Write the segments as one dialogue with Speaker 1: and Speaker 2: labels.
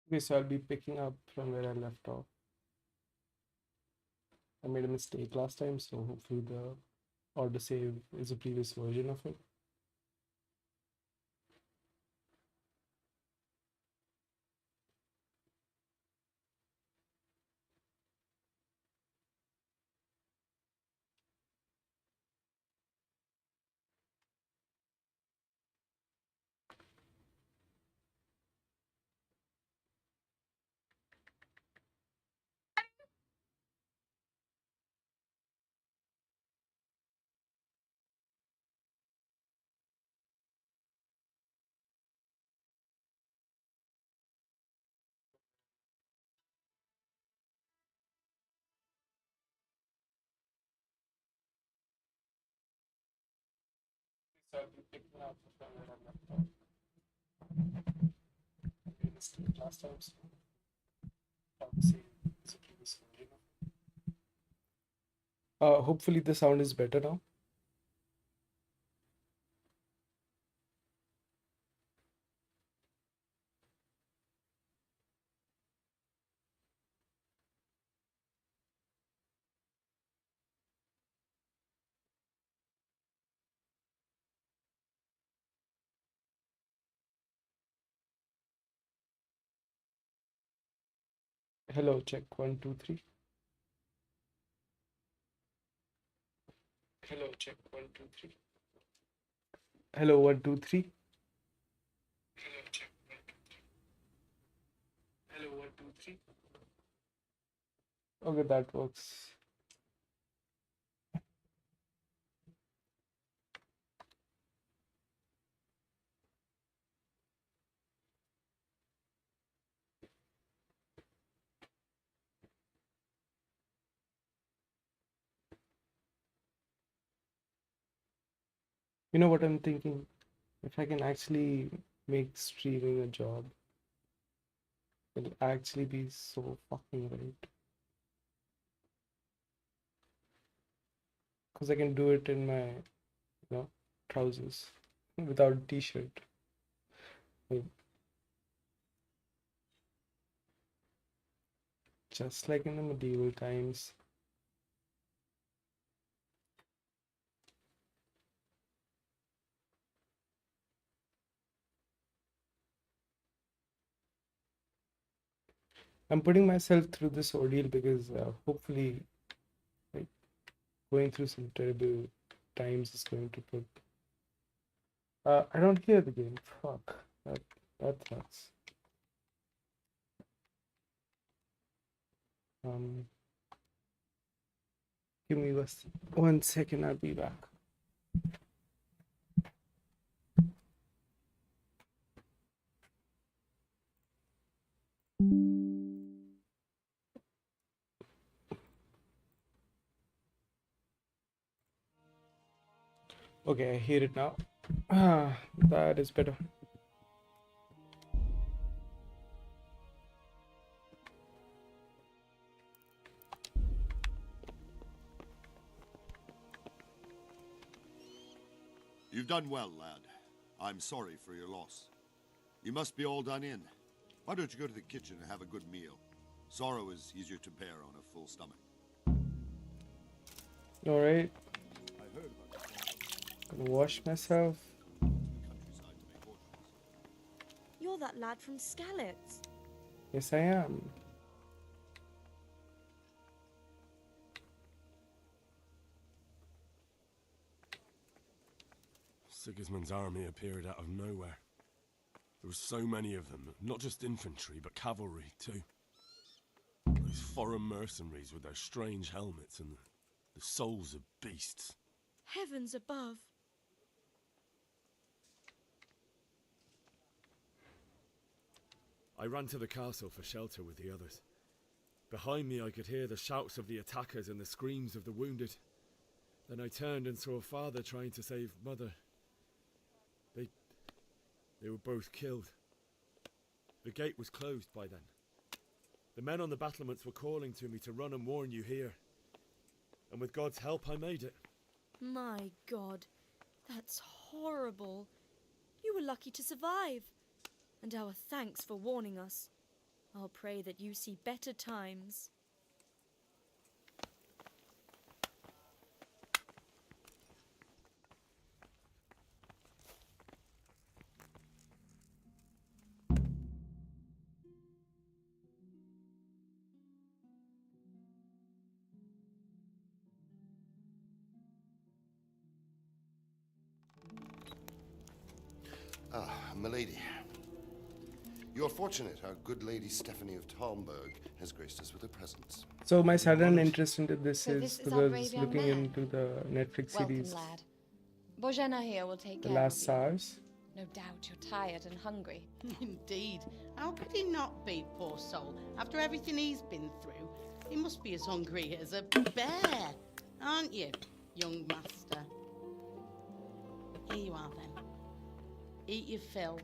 Speaker 1: Okay, so I'll be picking up from where I left off. I made a mistake last time, so hopefully the order save is a previous version of it. So I'll be picking up from where I left off. I made a mistake last time, so order save is a previous version of it. Hopefully the sound is better now. Hello, check 1 2 3. Hello, check 1 2 3. Hello, 1 2 3. Hello, check 1 2 3. Hello, 1 2 3. Okay, that works. You know what I'm thinking? If I can actually make streaming a job, it'll actually be so fucking right. Because I can do it in my, trousers without a t-shirt. Like, just like in the medieval times. I'm putting myself through this ordeal because hopefully, like, going through some terrible times is going to put. I don't hear the game. Fuck. That sucks. Um, Give me 1 second. I'll be back. Okay, I hear it now. That is better.
Speaker 2: You've done well, lad. I'm sorry for your loss. You must be all done in. Why don't you go to the kitchen and have a good meal? Sorrow is easier to bear on a full stomach.
Speaker 1: All right,
Speaker 2: I heard about
Speaker 1: gonna wash myself.
Speaker 2: the countryside to make fortunes.
Speaker 3: You're that lad from Skalitz.
Speaker 1: Yes, I am.
Speaker 4: Sigismund's army appeared out of nowhere. There were so many of them, not just infantry, but cavalry, too. Those foreign mercenaries with their strange helmets and the souls of beasts.
Speaker 3: Heavens above.
Speaker 5: I ran to the castle for shelter with the others. Behind me I could hear the shouts of the attackers and the screams of the wounded. Then I turned and saw father trying to save mother. They were both killed. The gate was closed by then. The men on the battlements were calling to me to run and warn you here. And with God's help I made it.
Speaker 3: My God, that's horrible. You were lucky to survive. And our thanks for warning us. I'll pray that you see better times.
Speaker 6: Ah, milady. You're fortunate our good lady Stephanie of Talmberg has graced us with her presence.
Speaker 1: So my sudden interest into this
Speaker 7: So
Speaker 1: is
Speaker 7: this is
Speaker 1: because
Speaker 7: our
Speaker 1: I
Speaker 7: brave
Speaker 1: was
Speaker 7: young
Speaker 1: looking
Speaker 7: man.
Speaker 1: into the Netflix
Speaker 7: Welcome,
Speaker 1: series
Speaker 7: lad. Bojana here will take
Speaker 1: The
Speaker 7: care
Speaker 1: Last
Speaker 7: of you.
Speaker 1: SARS.
Speaker 7: No doubt you're tired and hungry.
Speaker 8: Indeed. How could he not be, poor soul? After everything he's been through, he must be as hungry as a bear, aren't you, young master? Here you are, then. Eat your fill.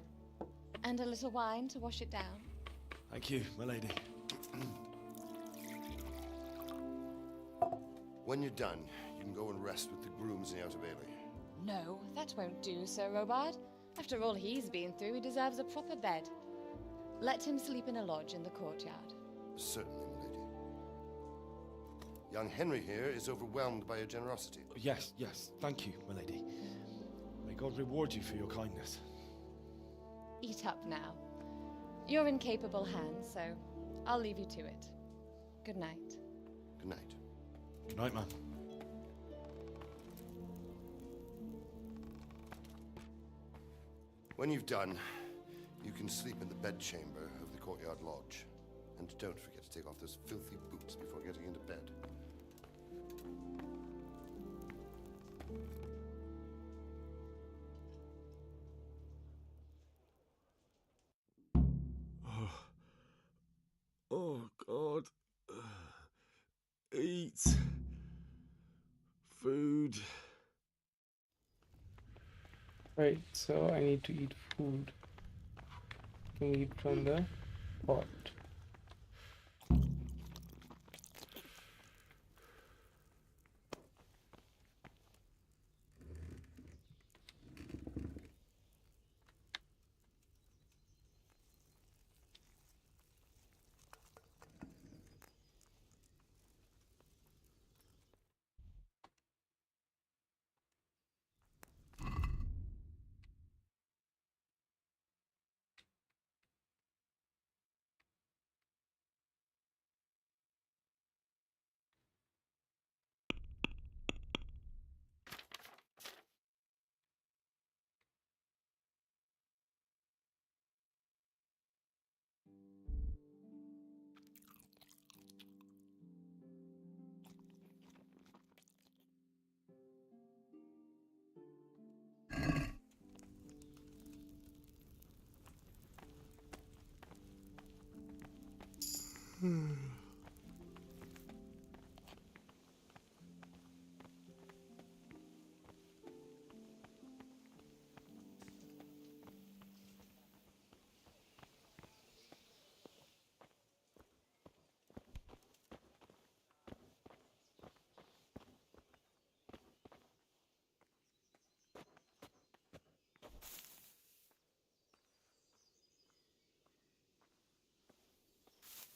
Speaker 7: And a little wine to wash it down.
Speaker 5: Thank you, my lady.
Speaker 6: When you're done, you can go and rest with the grooms in the Outer Bailey.
Speaker 7: No, that won't do, Sir Robard. After all he's been through, he deserves a proper bed. Let him sleep in a lodge in the courtyard.
Speaker 6: Certainly, milady. Young Henry here is overwhelmed by your generosity.
Speaker 5: Yes, thank you, my lady. May God reward you for your kindness.
Speaker 7: Eat up now. You're in capable hands, so I'll leave you to it. Good night.
Speaker 6: Good night.
Speaker 5: Good night, man.
Speaker 6: When you've done, you can sleep in the bedchamber of the courtyard lodge. And don't forget to take off those filthy boots before getting into bed.
Speaker 4: Oh, God. Eat. Food.
Speaker 1: Right, so I need to eat food. Can eat from the pot.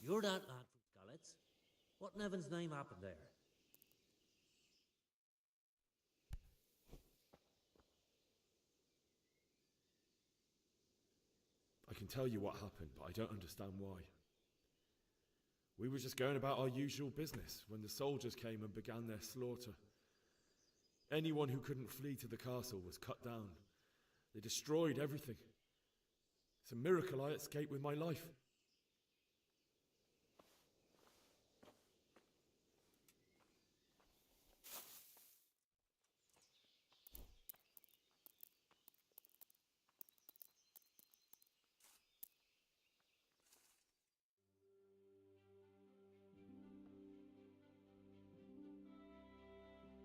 Speaker 9: You're that lad from Skalitz. What in heaven's name happened there?
Speaker 5: I can tell you what happened, but I don't understand why. We were just going about our usual business when the soldiers came and began their slaughter. Anyone who couldn't flee to the castle was cut down. They destroyed everything. It's a miracle I escaped with my life.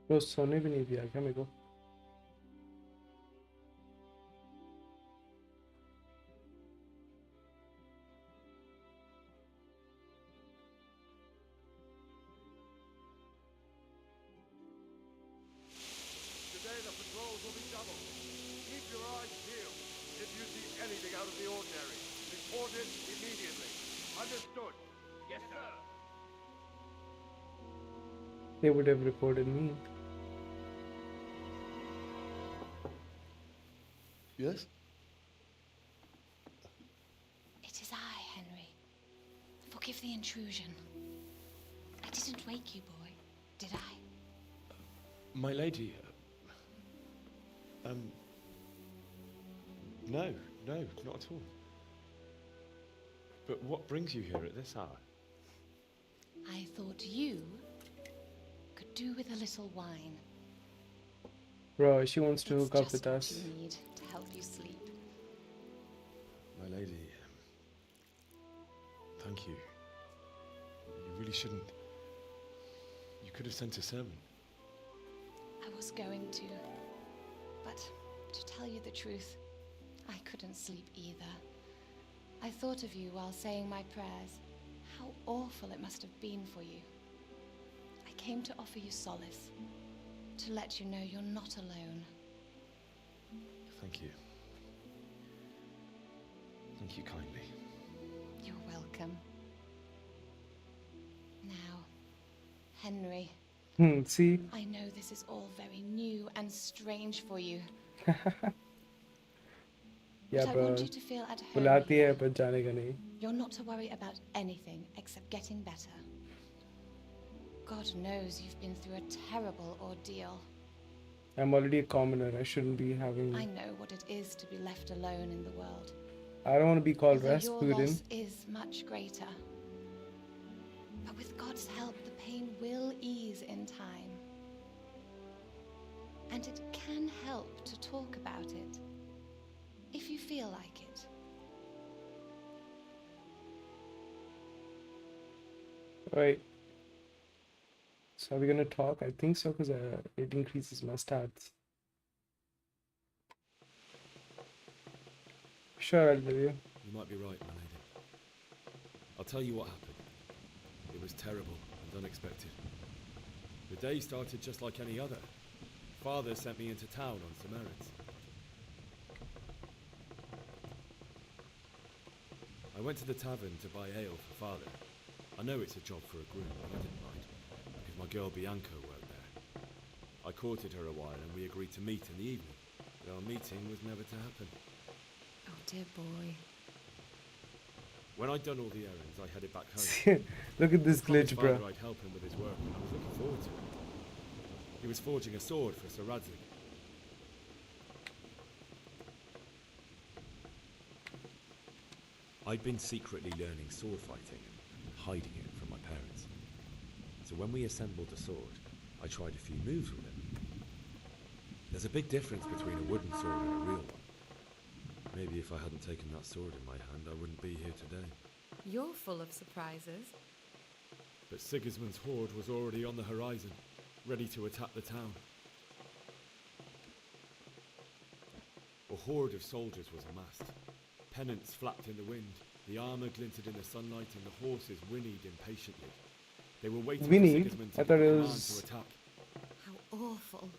Speaker 1: तो सोने भी नहीं दिया क्या मेरे को?
Speaker 10: Today the patrols will be doubled. Keep your eyes peeled. If you see anything out of the ordinary, report it immediately. I Understood. Yes, sir.
Speaker 1: They would have reported me.
Speaker 6: Yes?
Speaker 7: It is I, Henry. Forgive the intrusion. I didn't wake you, boy, did I?
Speaker 5: My lady. No, not at all. But what brings you here at this hour?
Speaker 7: I thought you could do with a little wine.
Speaker 1: Bro, she wants to
Speaker 7: It's
Speaker 1: hook up
Speaker 7: just
Speaker 1: with
Speaker 7: what
Speaker 1: us.
Speaker 7: you need to help you sleep.
Speaker 5: My lady. Thank you. You really shouldn't. You could have sent a sermon.
Speaker 7: I was going to, but to tell you the truth, I couldn't sleep either. I thought of you while saying my prayers. How awful it must have been for you. I came to offer you solace, to let you know you're not alone.
Speaker 5: Thank you. Thank you kindly.
Speaker 7: You're welcome. Now, Henry,
Speaker 1: See?
Speaker 7: I know this is all very new and strange for you.
Speaker 1: Yeah,
Speaker 7: But I
Speaker 1: bro.
Speaker 7: want you to feel at home
Speaker 1: बुलाती है
Speaker 7: here.
Speaker 1: पर जाने का नहीं.
Speaker 7: You're not to worry about anything except getting better. God knows you've been through a terrible ordeal.
Speaker 1: I'm already a commoner. I shouldn't be having.
Speaker 7: I know what it is to be left alone in the world.
Speaker 1: I don't want to be called
Speaker 7: Although your
Speaker 1: Rasputin.
Speaker 7: loss is much greater. But with God's help, the pain will ease in time. And it can help to talk about it, if you feel like it.
Speaker 1: Right. So are we gonna talk? I think so, because it increases my stats. Sure, I'll tell you.
Speaker 5: You might be right, my lady. I'll tell you what happened. It was terrible and unexpected. The day started just like any other. Father sent me into town on some errands. I went to the tavern to buy ale for Father. I know it's a job for a groom, but I didn't mind, because my girl Bianca worked there. I courted her a while and we agreed to meet in the evening, but our meeting was never to happen.
Speaker 7: Oh, dear boy.
Speaker 5: When I'd done all the errands, I headed back home.
Speaker 1: Look at this
Speaker 5: I promised
Speaker 1: glitch,
Speaker 5: Father
Speaker 1: bro.
Speaker 5: I'd help him with his work, and I was looking forward to it. He was forging a sword for Sir Radzig. I'd been secretly learning sword fighting and hiding it from my parents. So when we assembled the sword, I tried a few moves with it. There's a big difference between a wooden sword and a real one. Maybe if I hadn't taken that sword in my hand, I wouldn't be here today.
Speaker 3: You're full of surprises.
Speaker 5: But Sigismund's horde was already on the horizon, ready to attack the town. A horde of soldiers was amassed. Pennants flapped in the wind, the armour glinted in the sunlight, and the horses whinnied impatiently. They were waiting
Speaker 1: Whinnied?
Speaker 5: for Sigismund to
Speaker 1: I
Speaker 5: give
Speaker 1: thought
Speaker 5: the
Speaker 1: it
Speaker 5: command
Speaker 1: was-
Speaker 5: to attack.
Speaker 3: How awful.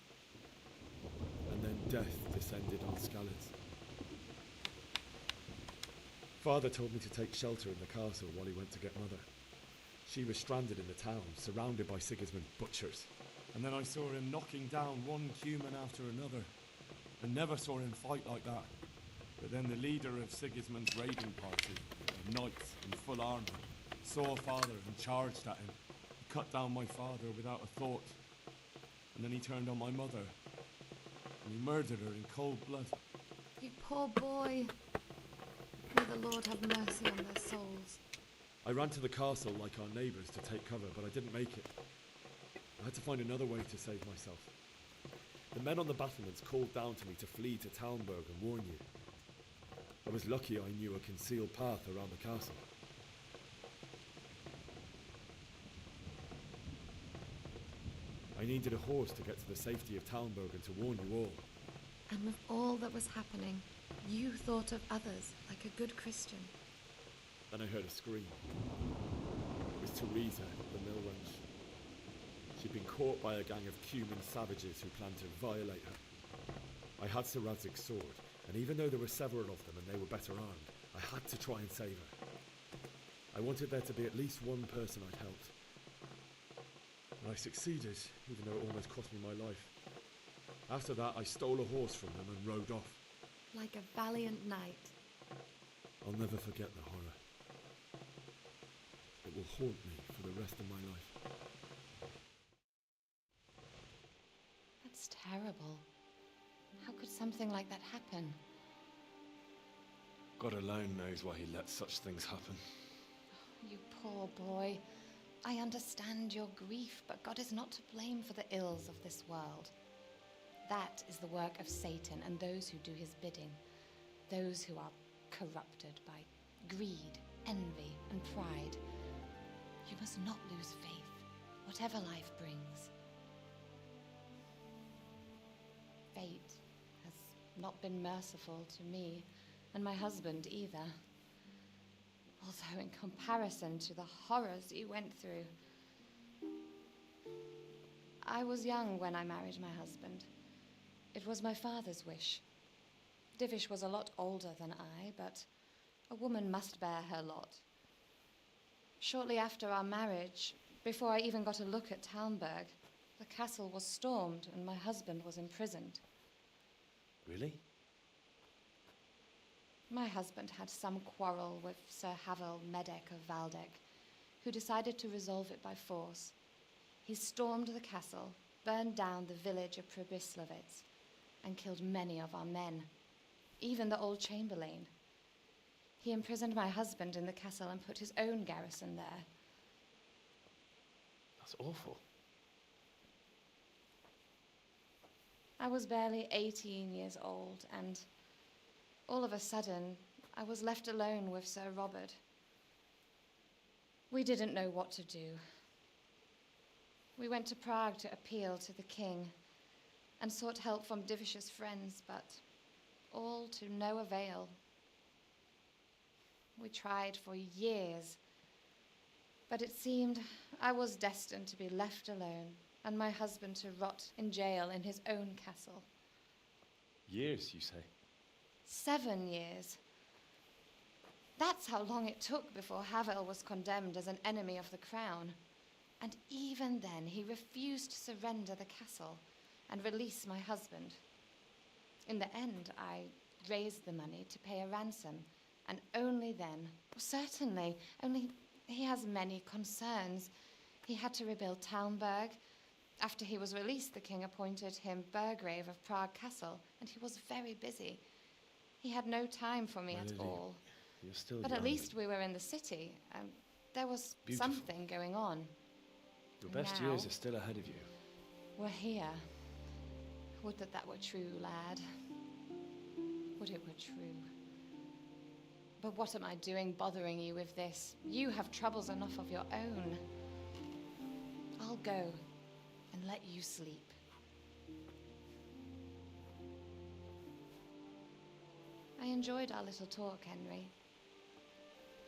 Speaker 5: And then death descended on Skalitz. Father told me to take shelter in the castle while he went to get Mother. She was stranded in the town, surrounded by Sigismund's butchers. And then I saw him knocking down one human after another. I never saw him fight like that. But then the leader of Sigismund's raiding party, knights in full armour, saw Father and charged at him. He cut down my father without a thought. And then he turned on my mother. And he murdered her in cold blood.
Speaker 11: You poor boy. May the Lord have mercy on their souls.
Speaker 5: I ran to the castle like our neighbours to take cover, but I didn't make it. I had to find another way to save myself. The men on the battlements called down to me to flee to Talmberg and warn you. I was lucky I knew a concealed path around the castle. I needed a horse to get to the safety of Talmberg and to warn you all.
Speaker 11: And with all that was happening, you thought of others like a good Christian.
Speaker 5: Then I heard a scream. It was Teresa, the mill wench. She'd been caught by a gang of Cuman savages who planned to violate her. I had Sir Radzig's sword, and even though there were several of them and they were better armed, I had to try and save her. I wanted there to be at least one person I'd helped. And I succeeded, even though it almost cost me my life. After that, I stole a horse from them and rode off.
Speaker 3: Like a valiant knight.
Speaker 5: I'll never forget the horror. It will haunt me for the rest of my life.
Speaker 7: That's terrible. How could something like that happen?
Speaker 5: God alone knows why he lets such things happen.
Speaker 7: You poor boy. I understand your grief, but God is not to blame for the ills of this world. That is the work of Satan and those who do his bidding. Those who are corrupted by greed, envy, and pride. You must not lose faith, whatever life brings. Fate has not been merciful to me, and my husband either. Although in comparison to the horrors you went through. I was young when I married my husband. It was my father's wish. Divish was a lot older than I, but a woman must bear her lot. Shortly after our marriage, before I even got a look at Talmberg, the castle was stormed and my husband was imprisoned.
Speaker 5: Really?
Speaker 7: My husband had some quarrel with Sir Havel Medek of Valdek, who decided to resolve it by force. He stormed the castle, burned down the village of Pribyslavitz, and killed many of our men, even the old chamberlain. He imprisoned my husband in the castle and put his own garrison there.
Speaker 5: That's awful.
Speaker 7: I was barely 18 years old, and all of a sudden, I was left alone with Sir Robert. We didn't know what to do. We went to Prague to appeal to the king and sought help from Divish's friends, but all to no avail. We tried for years, but it seemed I was destined to be left alone and my husband to rot in jail in his own castle.
Speaker 5: Years, you say?
Speaker 7: 7 years. That's how long it took before Havel was condemned as an enemy of the crown. And even then, he refused to surrender the castle and release my husband. In the end, I raised the money to pay a ransom, and only then, certainly, only he has many concerns. He had to rebuild Talmberg. After he was released, the king appointed him Burgrave of Prague Castle, and he was very busy. He had no time for me at all.
Speaker 5: You're still
Speaker 7: But
Speaker 5: young,
Speaker 7: at least we were in the city, and there was
Speaker 5: Beautiful.
Speaker 7: something going on.
Speaker 5: Your best
Speaker 7: Now-
Speaker 5: years are still ahead of you.
Speaker 7: We're here. Would that that were true, lad. Would it were true. But what am I doing bothering you with this? You have troubles enough of your own. I'll go and let you sleep. I enjoyed our little talk, Henry.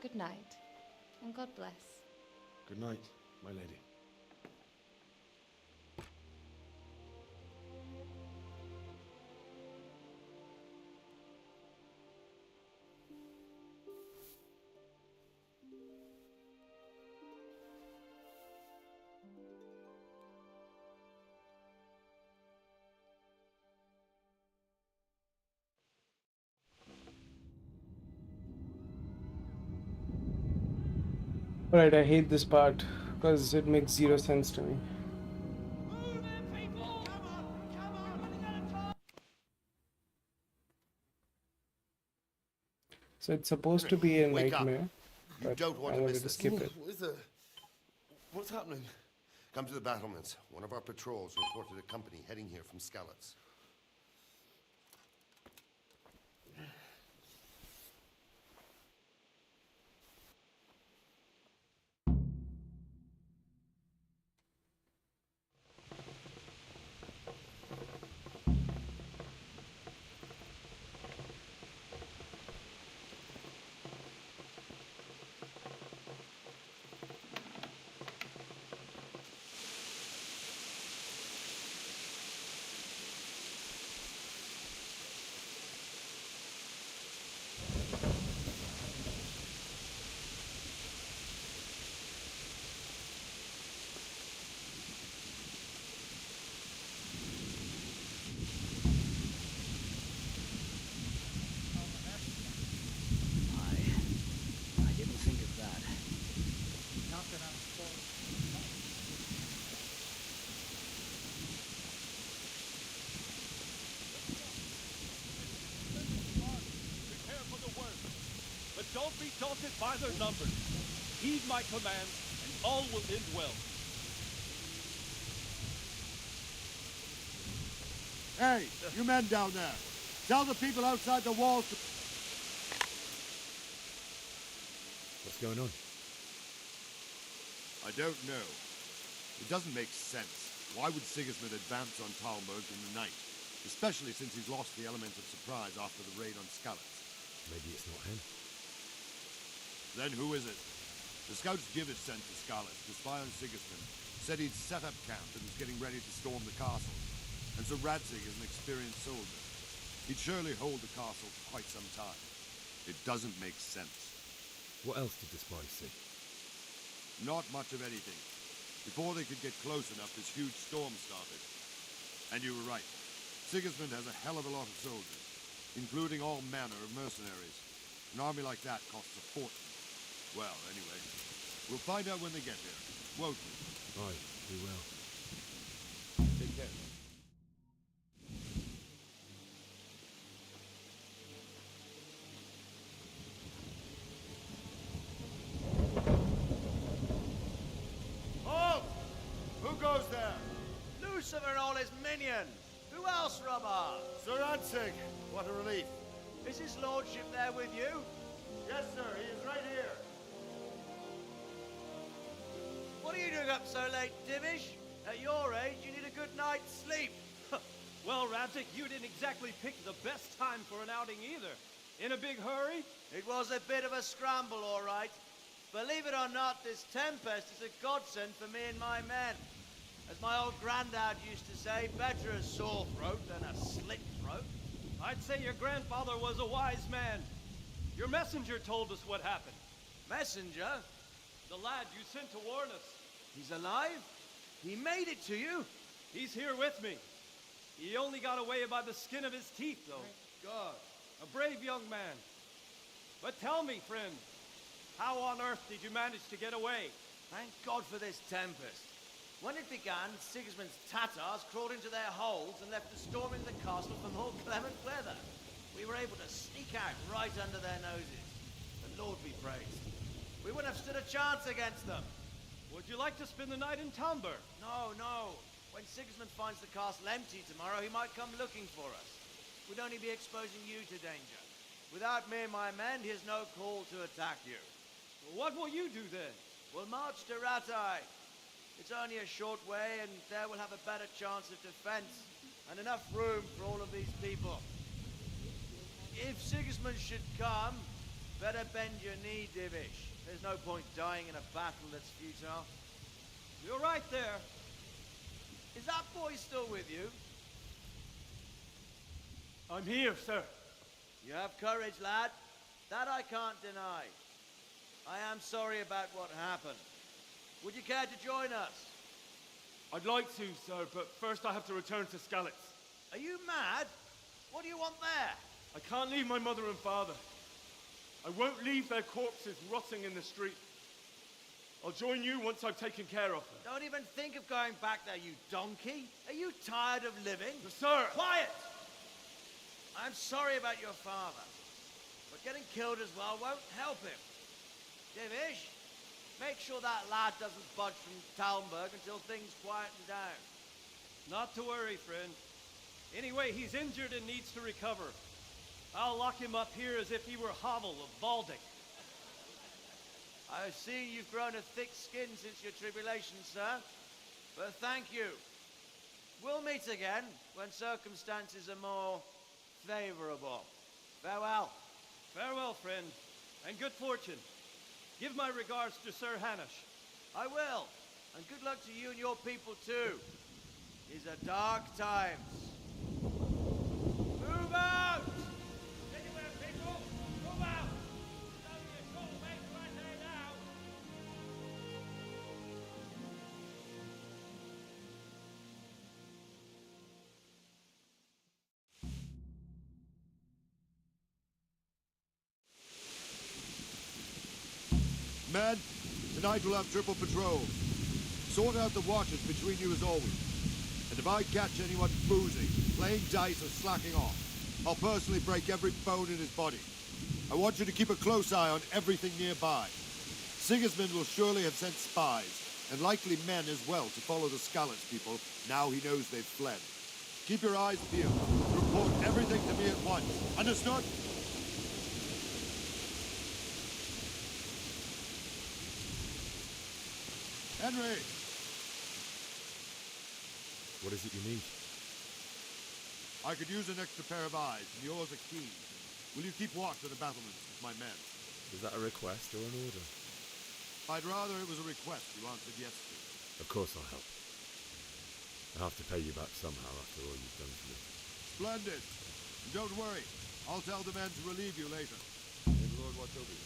Speaker 7: Good night, and God bless.
Speaker 5: Good night, my lady.
Speaker 1: Alright, I hate this part because it makes zero sense to me. So it's supposed to be a
Speaker 6: Wake up.
Speaker 1: nightmare,
Speaker 6: You
Speaker 1: but
Speaker 6: don't want
Speaker 1: I
Speaker 6: to
Speaker 1: wanted
Speaker 6: miss
Speaker 1: to
Speaker 6: this.
Speaker 1: skip it.
Speaker 6: What's happening? Come to the battlements. One of our patrols reported a company heading here from Skalitz.
Speaker 10: daunted by their numbers. Heed my commands, and all will end well.
Speaker 2: Hey, you men down there. Tell the people outside the walls to...
Speaker 5: What's going on?
Speaker 2: I don't know. It doesn't make sense. Why would Sigismund advance on Talmberg in the night? Especially since he's lost the element of surprise after the raid on Skalitz.
Speaker 5: Maybe it's not him.
Speaker 2: Then who is it? The scouts Givish sent to Skalitz to spy on Sigismund said he'd set up camp and was getting ready to storm the castle. And so Radzig is an experienced soldier. He'd surely hold the castle for quite some time. It doesn't make sense.
Speaker 5: What else did the spies see?
Speaker 2: Not much of anything. Before they could get close enough, this huge storm started. And you were right. Sigismund has a hell of a lot of soldiers, including all manner of mercenaries. An army like that costs a fortune. Well, anyway, we'll find out when they get here, won't we?
Speaker 5: Aye, we will.
Speaker 2: Take care.
Speaker 10: Halt!
Speaker 2: Who goes there?
Speaker 10: Lucifer and all his minions! Who else, Robber?
Speaker 2: Sir Radzig. What a relief.
Speaker 10: Is his lordship there with you?
Speaker 2: Yes, sir. He is right here.
Speaker 10: What are you doing up so late, Divish? At your age, you need a good night's sleep. Well, Radzig, you didn't exactly pick the best time for an outing either. In a big hurry? It was a bit of a scramble, all right. Believe it or not, this tempest is a godsend for me and my men. As my old granddad used to say, better a sore throat than a slit throat. I'd say your grandfather was a wise man. Your messenger told us what happened. Messenger? The lad you sent to warn us. He's alive? He made it to you? He's here with me. He only got away by the skin of his teeth, though. Thank God. A brave young man. But tell me, friend, how on earth did you manage to get away? Thank God for this tempest. When it began, Sigismund's Tatars crawled into their holes and left us storming the castle for more clement weather. We were able to sneak out right under their noses. The Lord be praised. We wouldn't have stood a chance against them. Would you like to spend the night in Talmberg? No, no. When Sigismund finds the castle empty tomorrow, he might come looking for us. We'd only be exposing you to danger. Without me and my men, he has no call to attack you. What will you do then? We'll march to Rattay. It's only a short way, and there we'll have a better chance of defense, and enough room for all of these people. If Sigismund should come, better bend your knee, Divish. There's no point dying in a battle that's futile. You're right there. Is that boy still with you? I'm here, sir. You have courage, lad. That I can't deny. I am sorry about what happened. Would you care to join us? I'd like to, sir, but first I have to return to Skalitz. Are you mad? What do you want there? I can't leave my mother and father. I won't leave their corpses rotting in the street. I'll join you once I've taken care of them. Don't even think of going back there, you donkey. Are you tired of living? Sir! Quiet! I'm sorry about your father, but getting killed as well won't help him. Divish, make sure that lad doesn't budge from Talmberg until things quieten down. Not to worry, friend. Anyway, he's injured and needs to recover. I'll lock him up here as if he were Havel of Baldic. I see you've grown a thick skin since your tribulation, sir. But thank you. We'll meet again when circumstances are more favorable. Farewell. Farewell, friend, and good fortune. Give my regards to Sir Hanush. I will, and good luck to you and your people too. These are dark times. Move out! Anywhere, people! Move out! It's only a short way to Rattay now.
Speaker 2: Men, tonight we'll have triple patrol. Sort out the watches between you as always. And if I catch anyone boozing, playing dice or slacking off, I'll personally break every bone in his body. I want you to keep a close eye on everything nearby. Sigismund will surely have sent spies, and likely men as well, to follow the Skalitz people now he knows they've fled. Keep your eyes peeled. Report everything to me at once. Understood? Henry!
Speaker 5: What is it you need?
Speaker 2: I could use an extra pair of eyes, and yours are keen. Will you keep watch of the battlements with my men?
Speaker 5: Is that a request or an order?
Speaker 2: I'd rather it was a request you answered yes to.
Speaker 5: Of course I'll help. I have to pay you back somehow after all you've done for me.
Speaker 2: Splendid. And don't worry. I'll tell the men to relieve you later. May the Lord watch over you.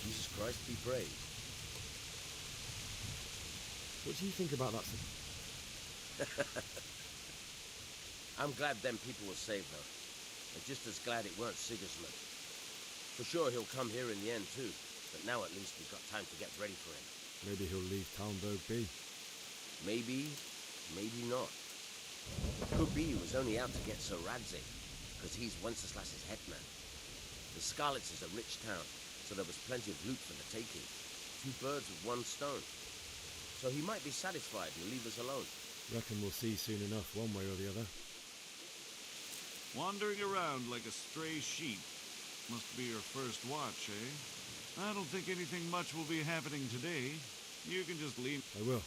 Speaker 12: Jesus Christ be praised.
Speaker 5: What do you think about that?
Speaker 12: I'm glad them people were saved, though. And just as glad it weren't Sigismund. For sure he'll come here in the end, too. But now at least we've got time to get ready for him.
Speaker 5: Maybe he'll leave Talmberg be.
Speaker 12: Maybe, maybe not. Could be he was only out to get Sir Radzig, because he's Wenceslas's hetman. The Skalitz is a rich town, so there was plenty of loot for the taking. 2 birds with 1 stone. So he might be satisfied and leave us alone.
Speaker 5: Reckon we'll see soon enough, one way or the other.
Speaker 13: Wandering around like a stray sheep. Must be your first watch, eh? I don't think anything much will be happening today. You can just leave.
Speaker 5: I will.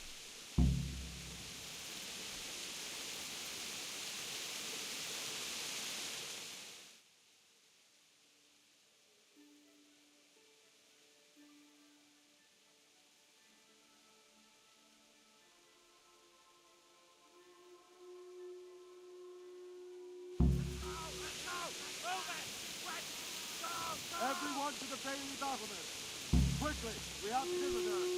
Speaker 2: Everyone to the Bailey battlement! Quickly, we have visitors!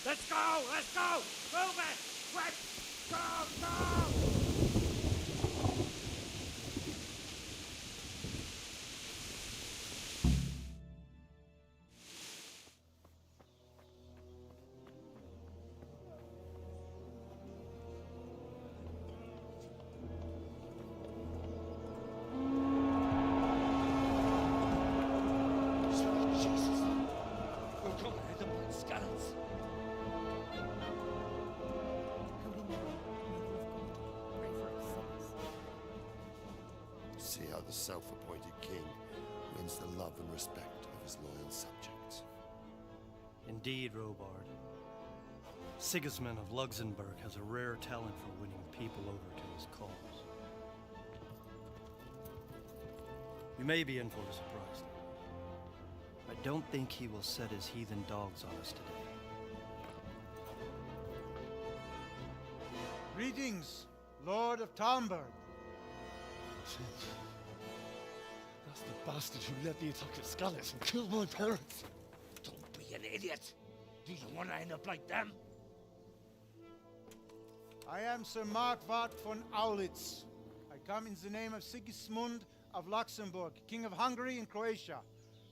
Speaker 10: Let's go! Let's go! Move it! Quick! Go! Go!
Speaker 9: Jesus! We'll come ahead of the Skalitz.
Speaker 6: See how the self-appointed king wins the love and respect of his loyal subjects.
Speaker 10: Indeed, Robard. Sigismund of Luxembourg has a rare talent for winning people over to his cause. You may be in for a surprise. I don't think he will set his heathen dogs on us today.
Speaker 14: Greetings, Lord of Talmberg.
Speaker 9: That's the bastard who led the attack at Skalitz and killed my parents. Don't be an idiot. Do you want to end up like them?
Speaker 14: I am Sir Markvart von Aulitz. I come in the name of Sigismund of Luxembourg, King of Hungary and Croatia,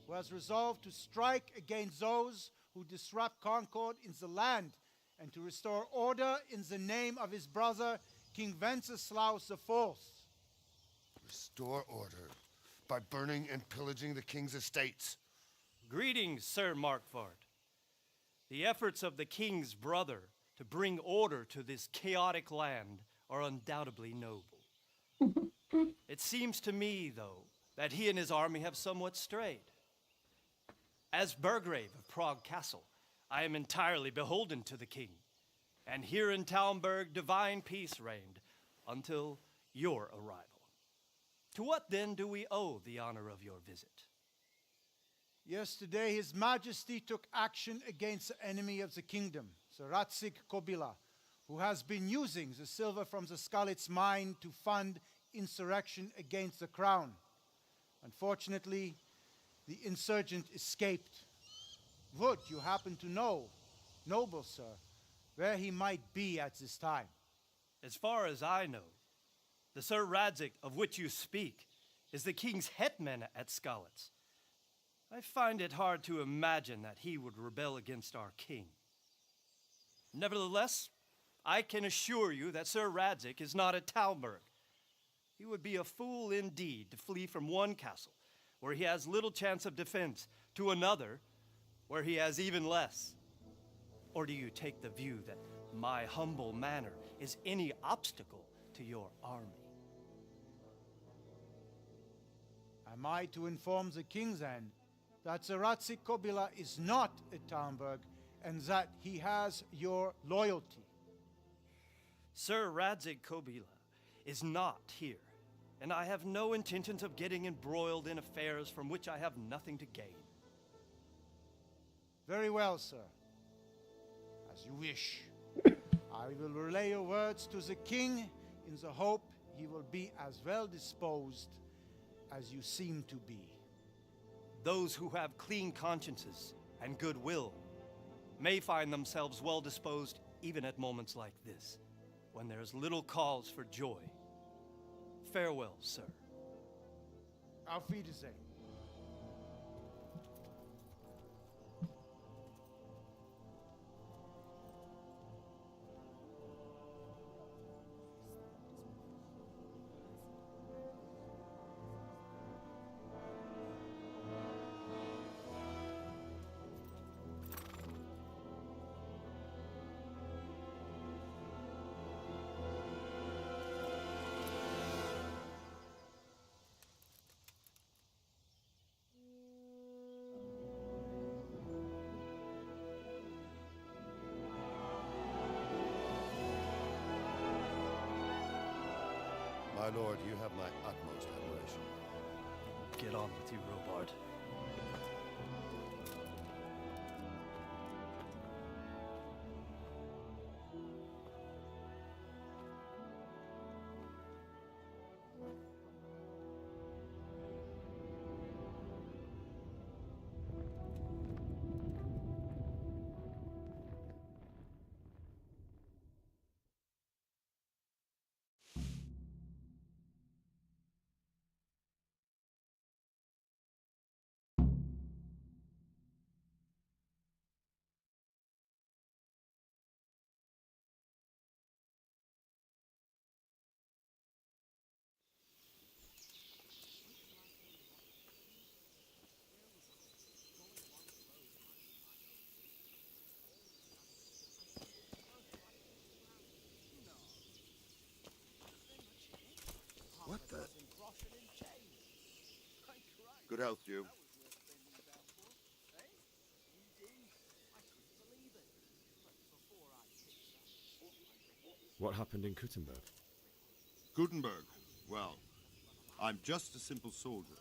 Speaker 14: who has resolved to strike against those who disrupt concord in the land and to restore order in the name of his brother, King Wenceslaus IV.
Speaker 6: Restore order by burning and pillaging the king's estates.
Speaker 10: Greetings, Sir Markvart. The efforts of the king's brother to bring order to this chaotic land are undoubtedly noble. It seems to me, though, that he and his army have somewhat strayed. As Burgrave of Prague Castle, I am entirely beholden to the king. And here in Talmberg, divine peace reigned until your arrival. To what then do we owe the honor of your visit?
Speaker 14: Yesterday, His Majesty took action against the enemy of the kingdom, the Radzik Kobila, who has been using the silver from the Skalitz mine to fund insurrection against the crown. Unfortunately, the insurgent escaped. Would you happen to know, noble sir, where he might be at this time?
Speaker 10: As far as I know, the Sir Radzik of which you speak is the king's hetman at Skalitz. I find it hard to imagine that he would rebel against our king. Nevertheless, I can assure you that Sir Radzik is not at Talmberg. He would be a fool indeed to flee from one castle, where he has little chance of defense, to another, where he has even less. Or do you take the view that my humble manor is any obstacle to your army?
Speaker 14: Am I to inform the king then that the Radzik Kobila is not at Talmberg and that he has your loyalty?
Speaker 10: Sir Radzik Kobila is not here, and I have no intentions of getting embroiled in affairs from which I have nothing to gain.
Speaker 14: Very well, sir. As you wish. I will relay your words to the king in the hope he will be as well disposed as you seem to be.
Speaker 10: Those who have clean consciences and goodwill may find themselves well disposed even at moments like this, when there is little cause for joy. Farewell, sir.
Speaker 14: Auf Wiedersehen.
Speaker 6: My lord, you have my utmost admiration.
Speaker 10: Get on with you, Robard.
Speaker 6: What the? Good health, you.
Speaker 5: What happened in Kuttenberg?
Speaker 2: Gutenberg. Well, I'm just a simple soldier,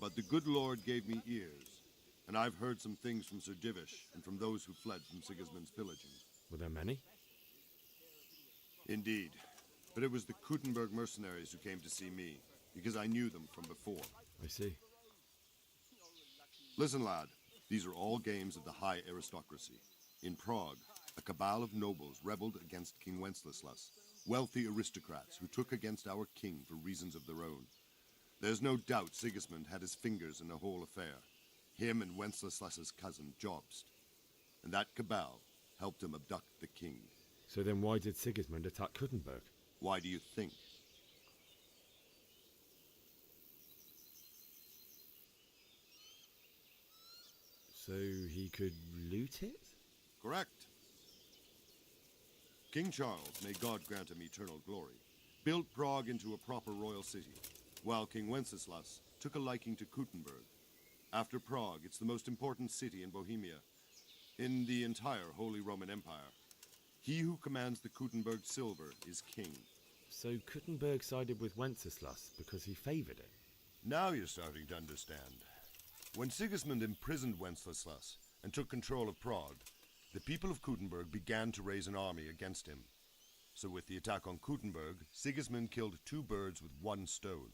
Speaker 2: but the good Lord gave me ears, and I've heard some things from Sir Divish and from those who fled from Sigismund's pillaging.
Speaker 5: Were there many?
Speaker 2: Indeed. But it was the Kuttenberg mercenaries who came to see me, because I knew them from before.
Speaker 5: I see.
Speaker 2: Listen, lad. These are all games of the high aristocracy. In Prague, a cabal of nobles rebelled against King Wenceslas, wealthy aristocrats who took against our king for reasons of their own. There's no doubt Sigismund had his fingers in the whole affair. Him and Wenceslas's cousin, Jobst. And that cabal helped him abduct the king.
Speaker 5: So then why did Sigismund attack Kuttenberg?
Speaker 2: Why do you think?
Speaker 5: So he could loot it?
Speaker 2: Correct. King Charles, may God grant him eternal glory, built Prague into a proper royal city, while King Wenceslas took a liking to Kuttenberg. After Prague, it's the most important city in Bohemia, in the entire Holy Roman Empire. He who commands the Kuttenberg silver is king.
Speaker 5: So Kuttenberg sided with Wenceslas because he favoured it?
Speaker 2: Now you're starting to understand. When Sigismund imprisoned Wenceslas and took control of Prague, the people of Kuttenberg began to raise an army against him. So with the attack on Kuttenberg, Sigismund killed 2 birds with 1 stone.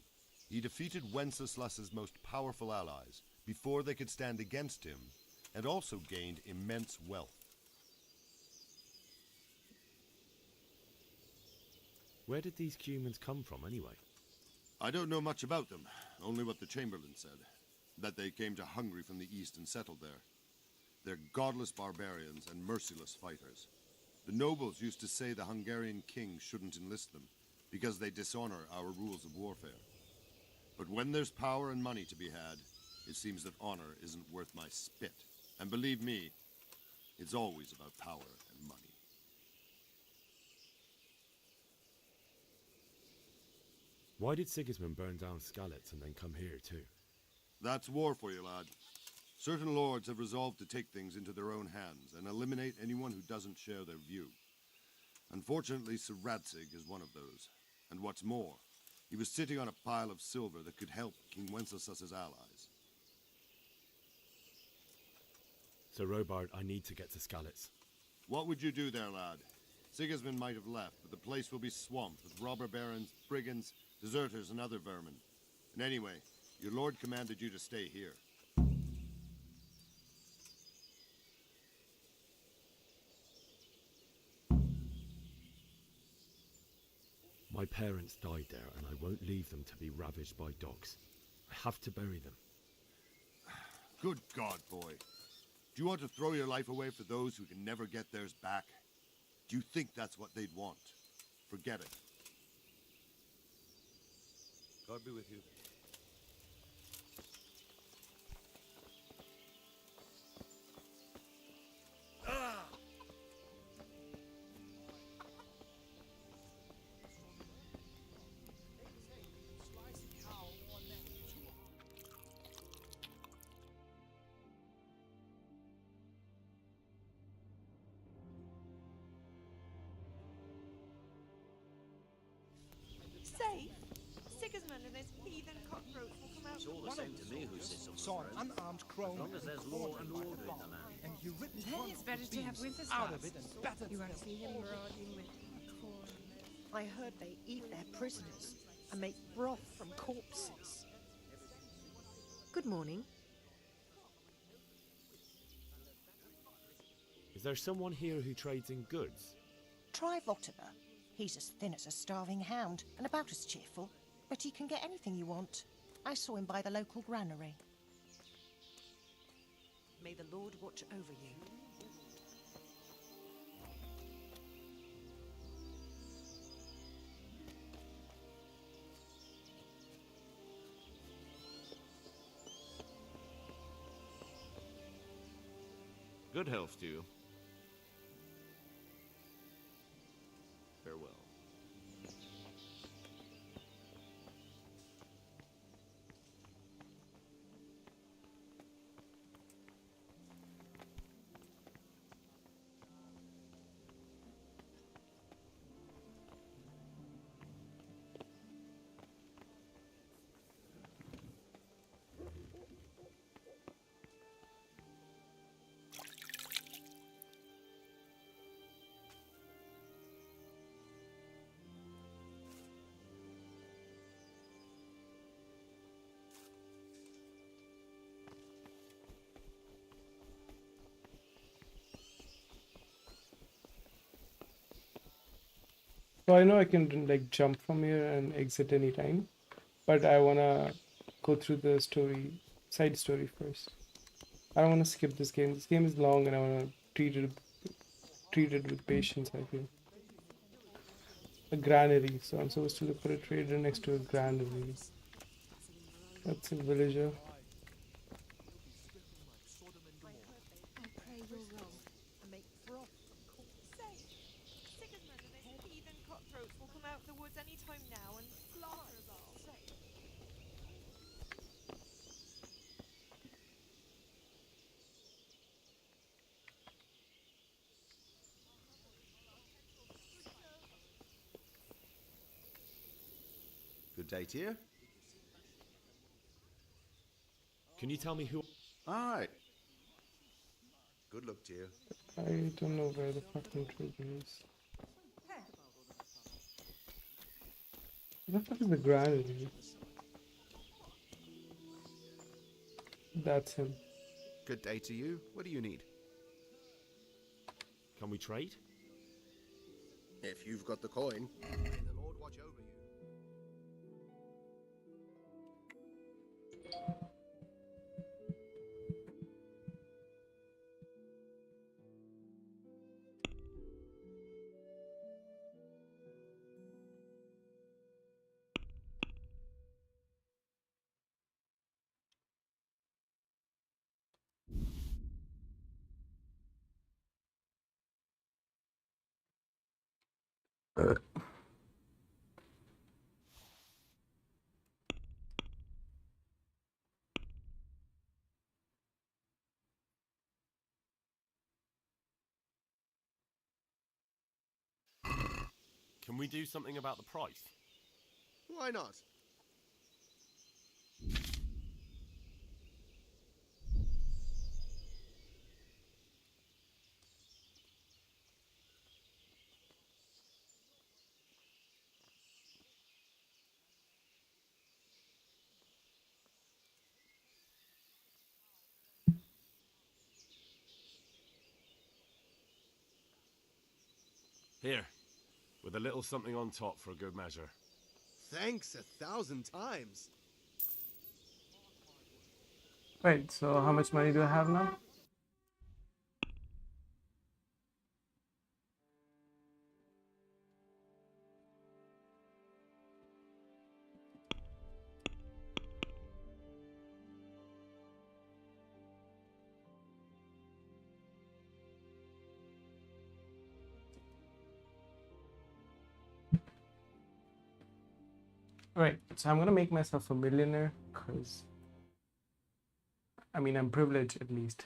Speaker 2: He defeated Wenceslas's most powerful allies before they could stand against him, and also gained immense wealth.
Speaker 5: Where did these Cumans come from, anyway?
Speaker 2: I don't know much about them, only what the Chamberlain said, that they came to Hungary from the east and settled there. They're godless barbarians and merciless fighters. The nobles used to say the Hungarian king shouldn't enlist them, because they dishonor our rules of warfare. But when there's power and money to be had, it seems that honor isn't worth my spit. And believe me, it's always about power and money.
Speaker 5: Why did Sigismund burn down Skalitz and then come here too?
Speaker 2: That's war for you, lad. Certain lords have resolved to take things into their own hands and eliminate anyone who doesn't share their view. Unfortunately, Sir Radzig is one of those. And what's more, he was sitting on a pile of silver that could help King Wenceslas's allies.
Speaker 5: Sir Robard, I need to get to Skalitz.
Speaker 2: What would you do there, lad? Sigismund might have left, but the place will be swamped with robber barons, brigands, deserters, and other vermin. And anyway, your lord commanded you to stay here.
Speaker 5: My parents died there, and I won't leave them to be ravaged by dogs. I have to bury them.
Speaker 2: Good God, boy. Do you want to throw your life away for those who can never get theirs back? Do you think that's what they'd want? Forget it.
Speaker 13: God be with you.
Speaker 15: Safe? Sigismund and his heathen cutthroats will come out.
Speaker 16: It's all the same to me who sits on the
Speaker 14: Saw an
Speaker 16: throne.
Speaker 14: unarmed crone
Speaker 16: As long as there's law and order in the land.
Speaker 14: and you ripped
Speaker 17: Then
Speaker 14: one
Speaker 17: it's
Speaker 14: of
Speaker 17: better
Speaker 14: the
Speaker 17: to have
Speaker 14: beams
Speaker 17: Wenceslas.
Speaker 14: out of it and battered
Speaker 17: You
Speaker 14: them
Speaker 17: won't see him
Speaker 14: all
Speaker 17: marauding with corn.
Speaker 15: I heard they eat their prisoners and make broth from corpses. Good morning.
Speaker 5: Is there someone here who trades in goods?
Speaker 18: Try Vottimer. He's as thin as a starving hound and about as cheerful, but he can get anything you want. I saw him by the local granary.
Speaker 15: May the Lord watch over you.
Speaker 13: Good health to you. Farewell.
Speaker 1: So I know I can like jump from here and exit anytime, but I wanna go through the side story first. I don't wanna skip this game. This game is long and I wanna treat it with patience, I feel. A granary, so I'm supposed to look for a trader next to a granary. That's a villager.
Speaker 11: I pray you're wrong.
Speaker 15: And make broth from corpses. Sigismund and his heathen cutthroats will come out of the woods any time now and slaughter us all.
Speaker 17: Good day to you.
Speaker 5: Can you tell me who...
Speaker 17: All right. Good luck to you.
Speaker 1: I don't know where the fucking trigger is. Where the fuck is the granary? That's him.
Speaker 17: Good day to you. What do you need?
Speaker 5: Can we trade?
Speaker 12: If you've got the coin. May the Lord watch over you.
Speaker 4: Can we do something about the price?
Speaker 12: Why not?
Speaker 4: Here, with a little something on top for a good measure.
Speaker 12: Thanks 1,000 times.
Speaker 1: Right, so how much money do I have now? Right, so I'm gonna make myself a millionaire because I mean I'm privileged at least.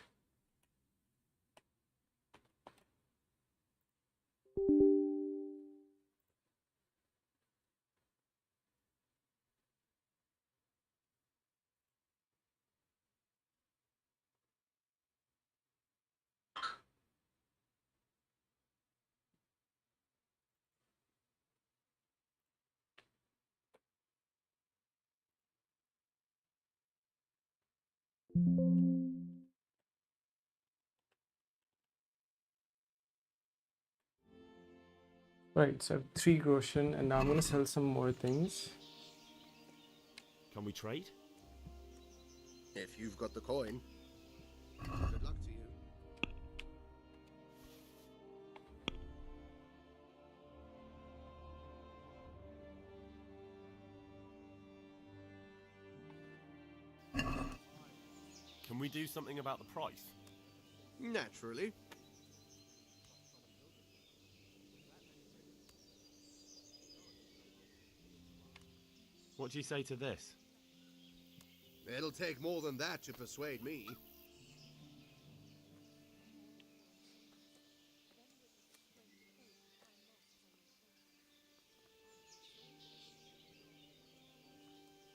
Speaker 1: Right, so I have 3 groschen and now I'm gonna sell some more things.
Speaker 5: Can we trade?
Speaker 12: If you've got the coin. Good luck to you.
Speaker 4: Can we do something about the price?
Speaker 12: Naturally.
Speaker 4: What do you say to this?
Speaker 12: It'll take more than that to persuade me.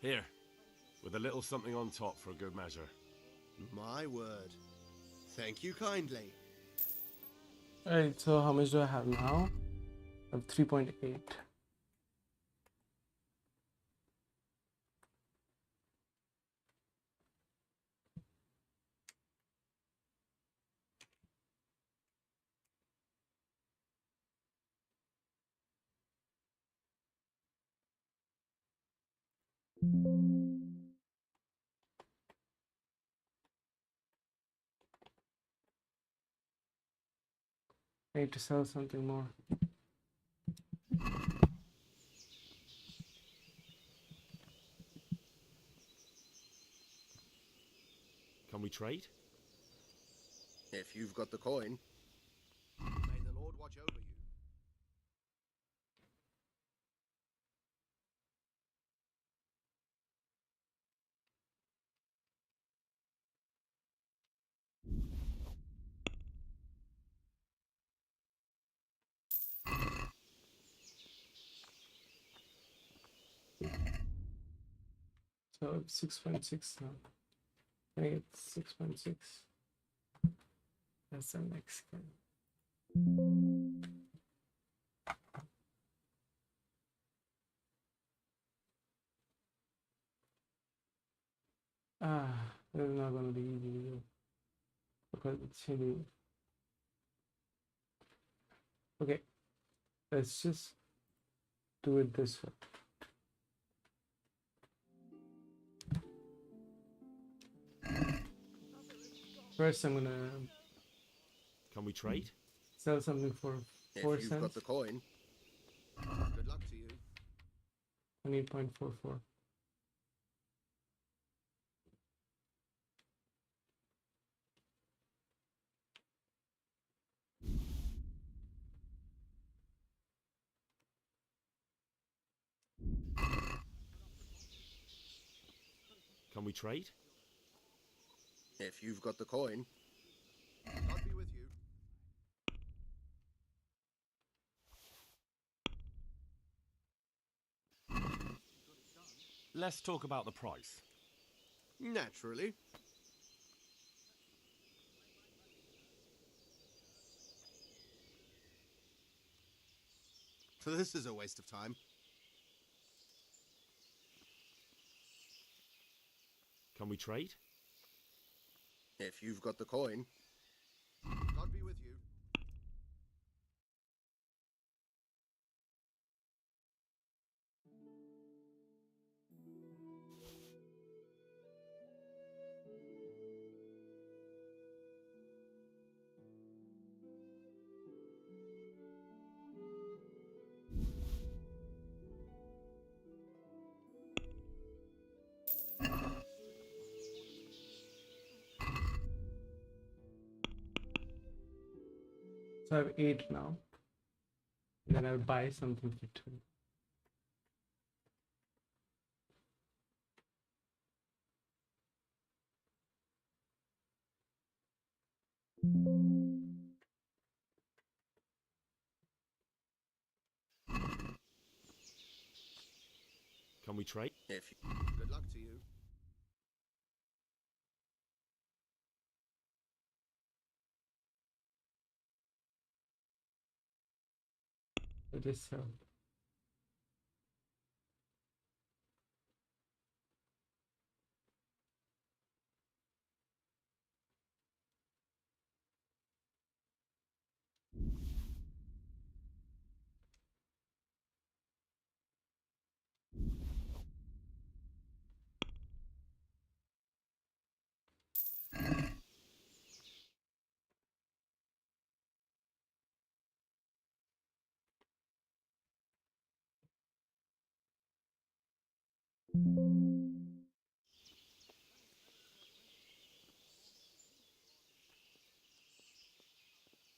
Speaker 4: Here, with a little something on top for a good measure.
Speaker 12: My word. Thank you kindly.
Speaker 1: Alright, so how much do I have now? I have 3.8. I need to sell something more.
Speaker 5: Can we trade?
Speaker 12: If you've got the coin. May the Lord watch over you.
Speaker 1: So 6.6 now. Can I get 6.6? That's the Mexican. This is not gonna be easy to do because it's Hindu. Okay, let's just do it this way. First, I'm gonna.
Speaker 5: Can we trade?
Speaker 1: Sell something for 4
Speaker 12: If you've
Speaker 1: cents.
Speaker 12: got the coin. Good luck to you.
Speaker 1: 28.44.
Speaker 5: Can we trade?
Speaker 12: If you've got the coin. God be with you.
Speaker 4: Let's talk about the price.
Speaker 17: Naturally. So this is a waste of time.
Speaker 5: Can we trade?
Speaker 12: If you've got the coin. God be with you.
Speaker 1: So I have 8 now. And then I'll buy something for 2.
Speaker 5: Can we trade?
Speaker 12: If good luck to you.
Speaker 1: I just sell.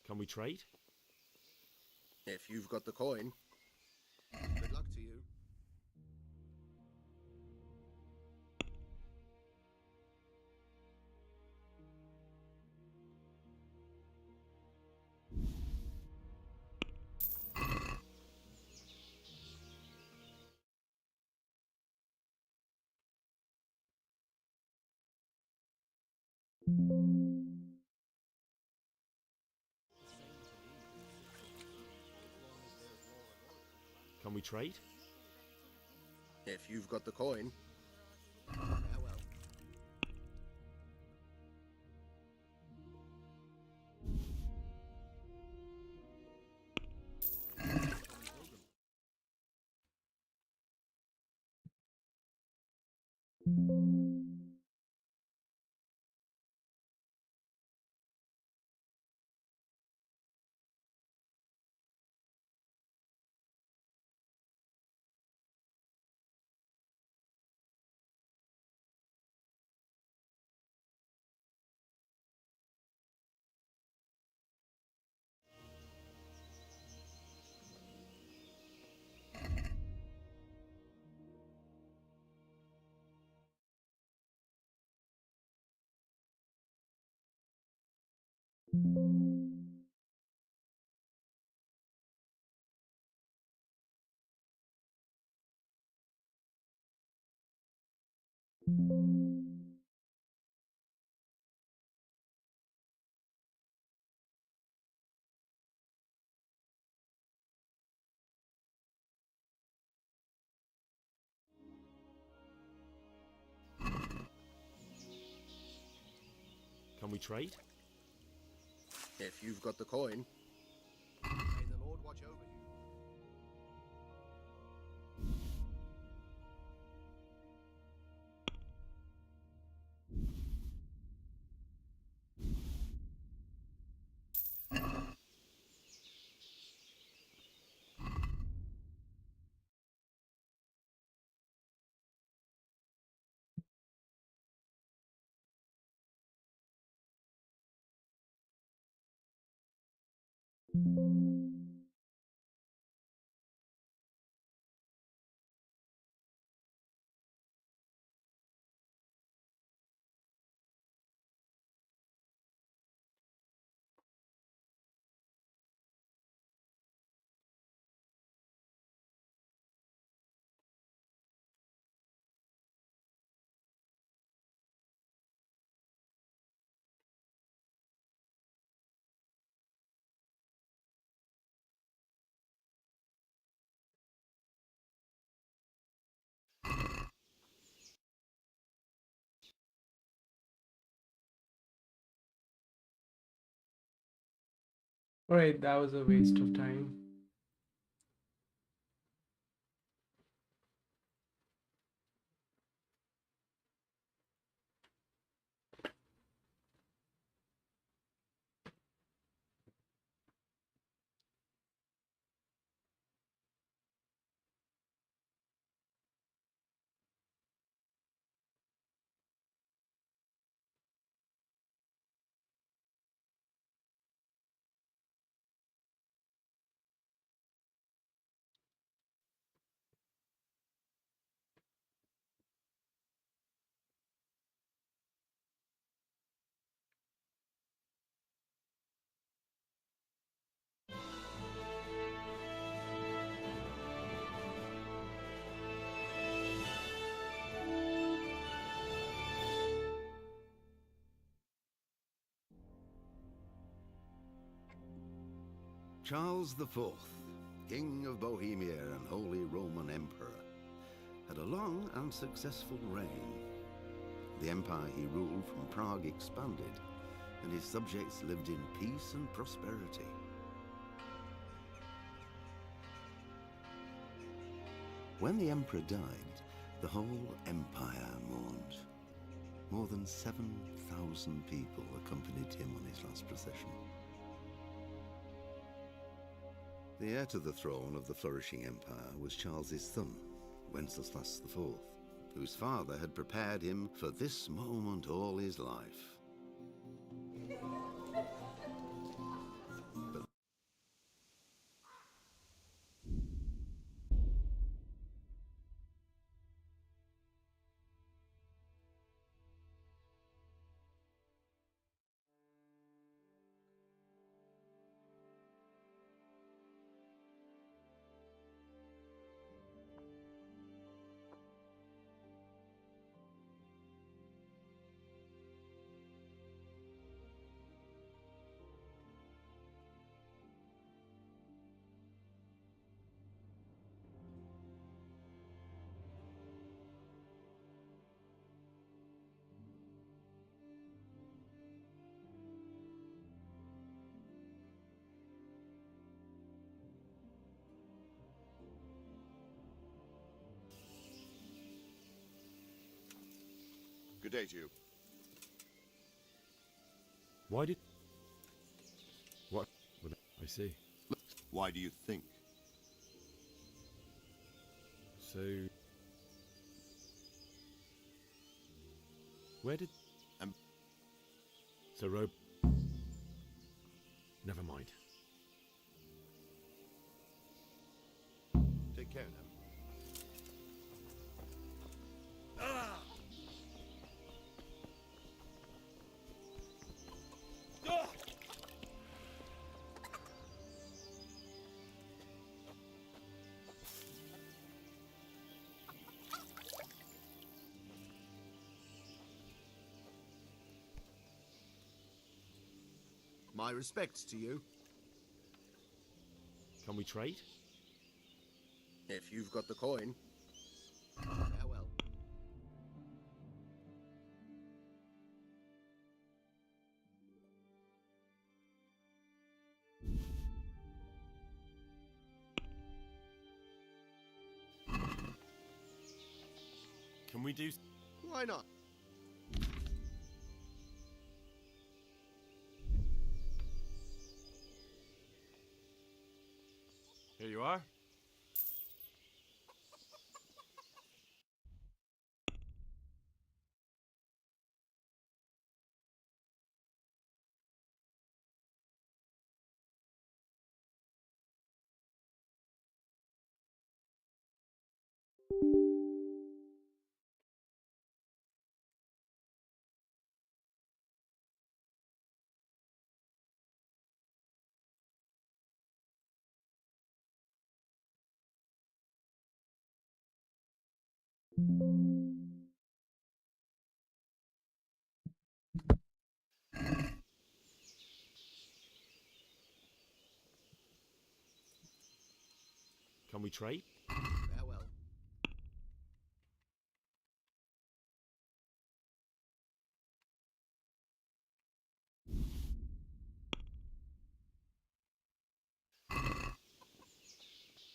Speaker 5: Can we trade?
Speaker 12: If you've got the coin. Good luck to you.
Speaker 5: Can we trade?
Speaker 12: If you've got the coin. Farewell.
Speaker 5: Can we trade?
Speaker 12: If you've got the coin.
Speaker 17: May the Lord watch over you.
Speaker 1: Alright, that was a waste of time.
Speaker 17: Charles IV, King of Bohemia and Holy Roman Emperor, had a long and successful reign. The empire he ruled from Prague expanded, and his subjects lived in peace and prosperity. When the emperor died, the whole empire mourned. More than 7,000 people accompanied him on his last procession. The heir to the throne of the flourishing empire was Charles's son, Wenceslas IV, whose father had prepared him for this moment all his life.
Speaker 6: Good day to you.
Speaker 5: Why did... What? I see.
Speaker 2: Why do you think?
Speaker 5: So... Where did... So Rob... Never mind.
Speaker 17: Take care now.
Speaker 12: My respects to you.
Speaker 5: Can we trade?
Speaker 12: If you've got the coin. Farewell.
Speaker 4: Can we do...
Speaker 12: Why not?
Speaker 4: Here you are.
Speaker 5: Can we trade?
Speaker 12: Farewell.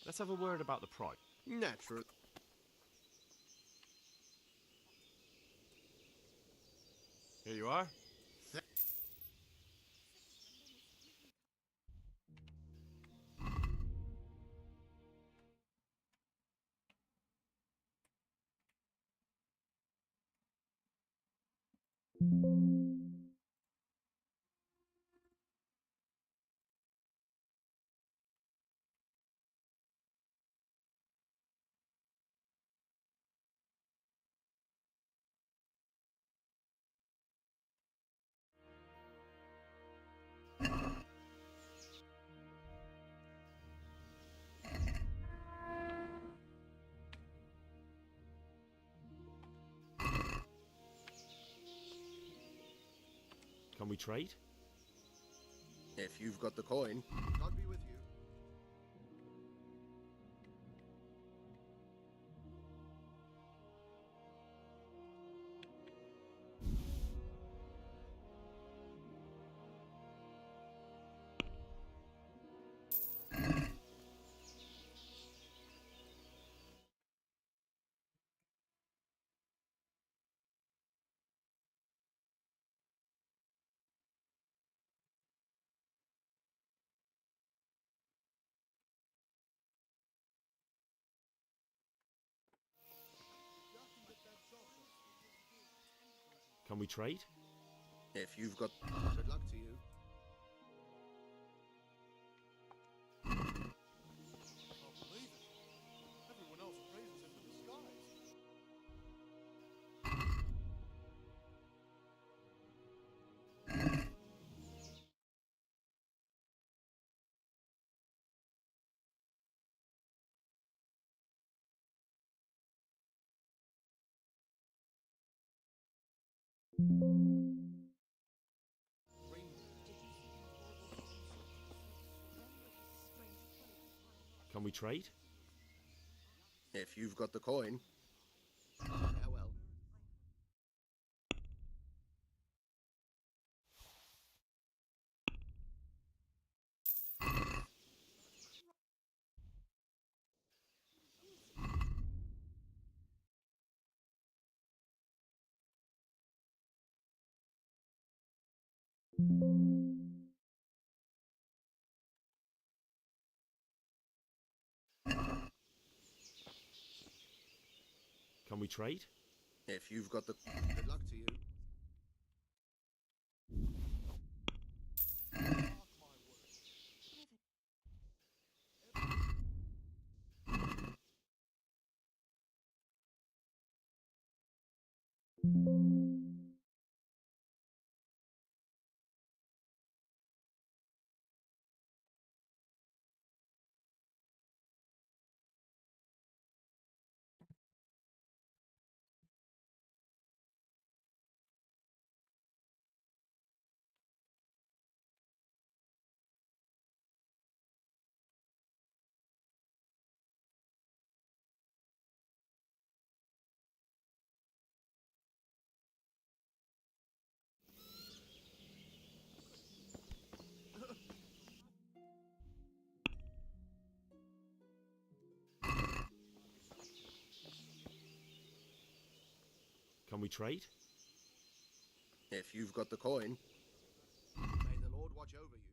Speaker 5: Let's have a word about the price.
Speaker 12: Natural.
Speaker 4: Here you are.
Speaker 5: Can we trade?
Speaker 12: If you've got the coin. God be with you.
Speaker 5: Can we trade?
Speaker 12: If you've got... Good luck to you.
Speaker 9: Everyone else praises him to the skies.
Speaker 5: Can we trade?
Speaker 12: If you've got the coin. Farewell.
Speaker 5: Can we trade?
Speaker 12: If you've got the... Good luck to you.
Speaker 5: Can we trade?
Speaker 12: If you've got the coin. May the Lord watch over you.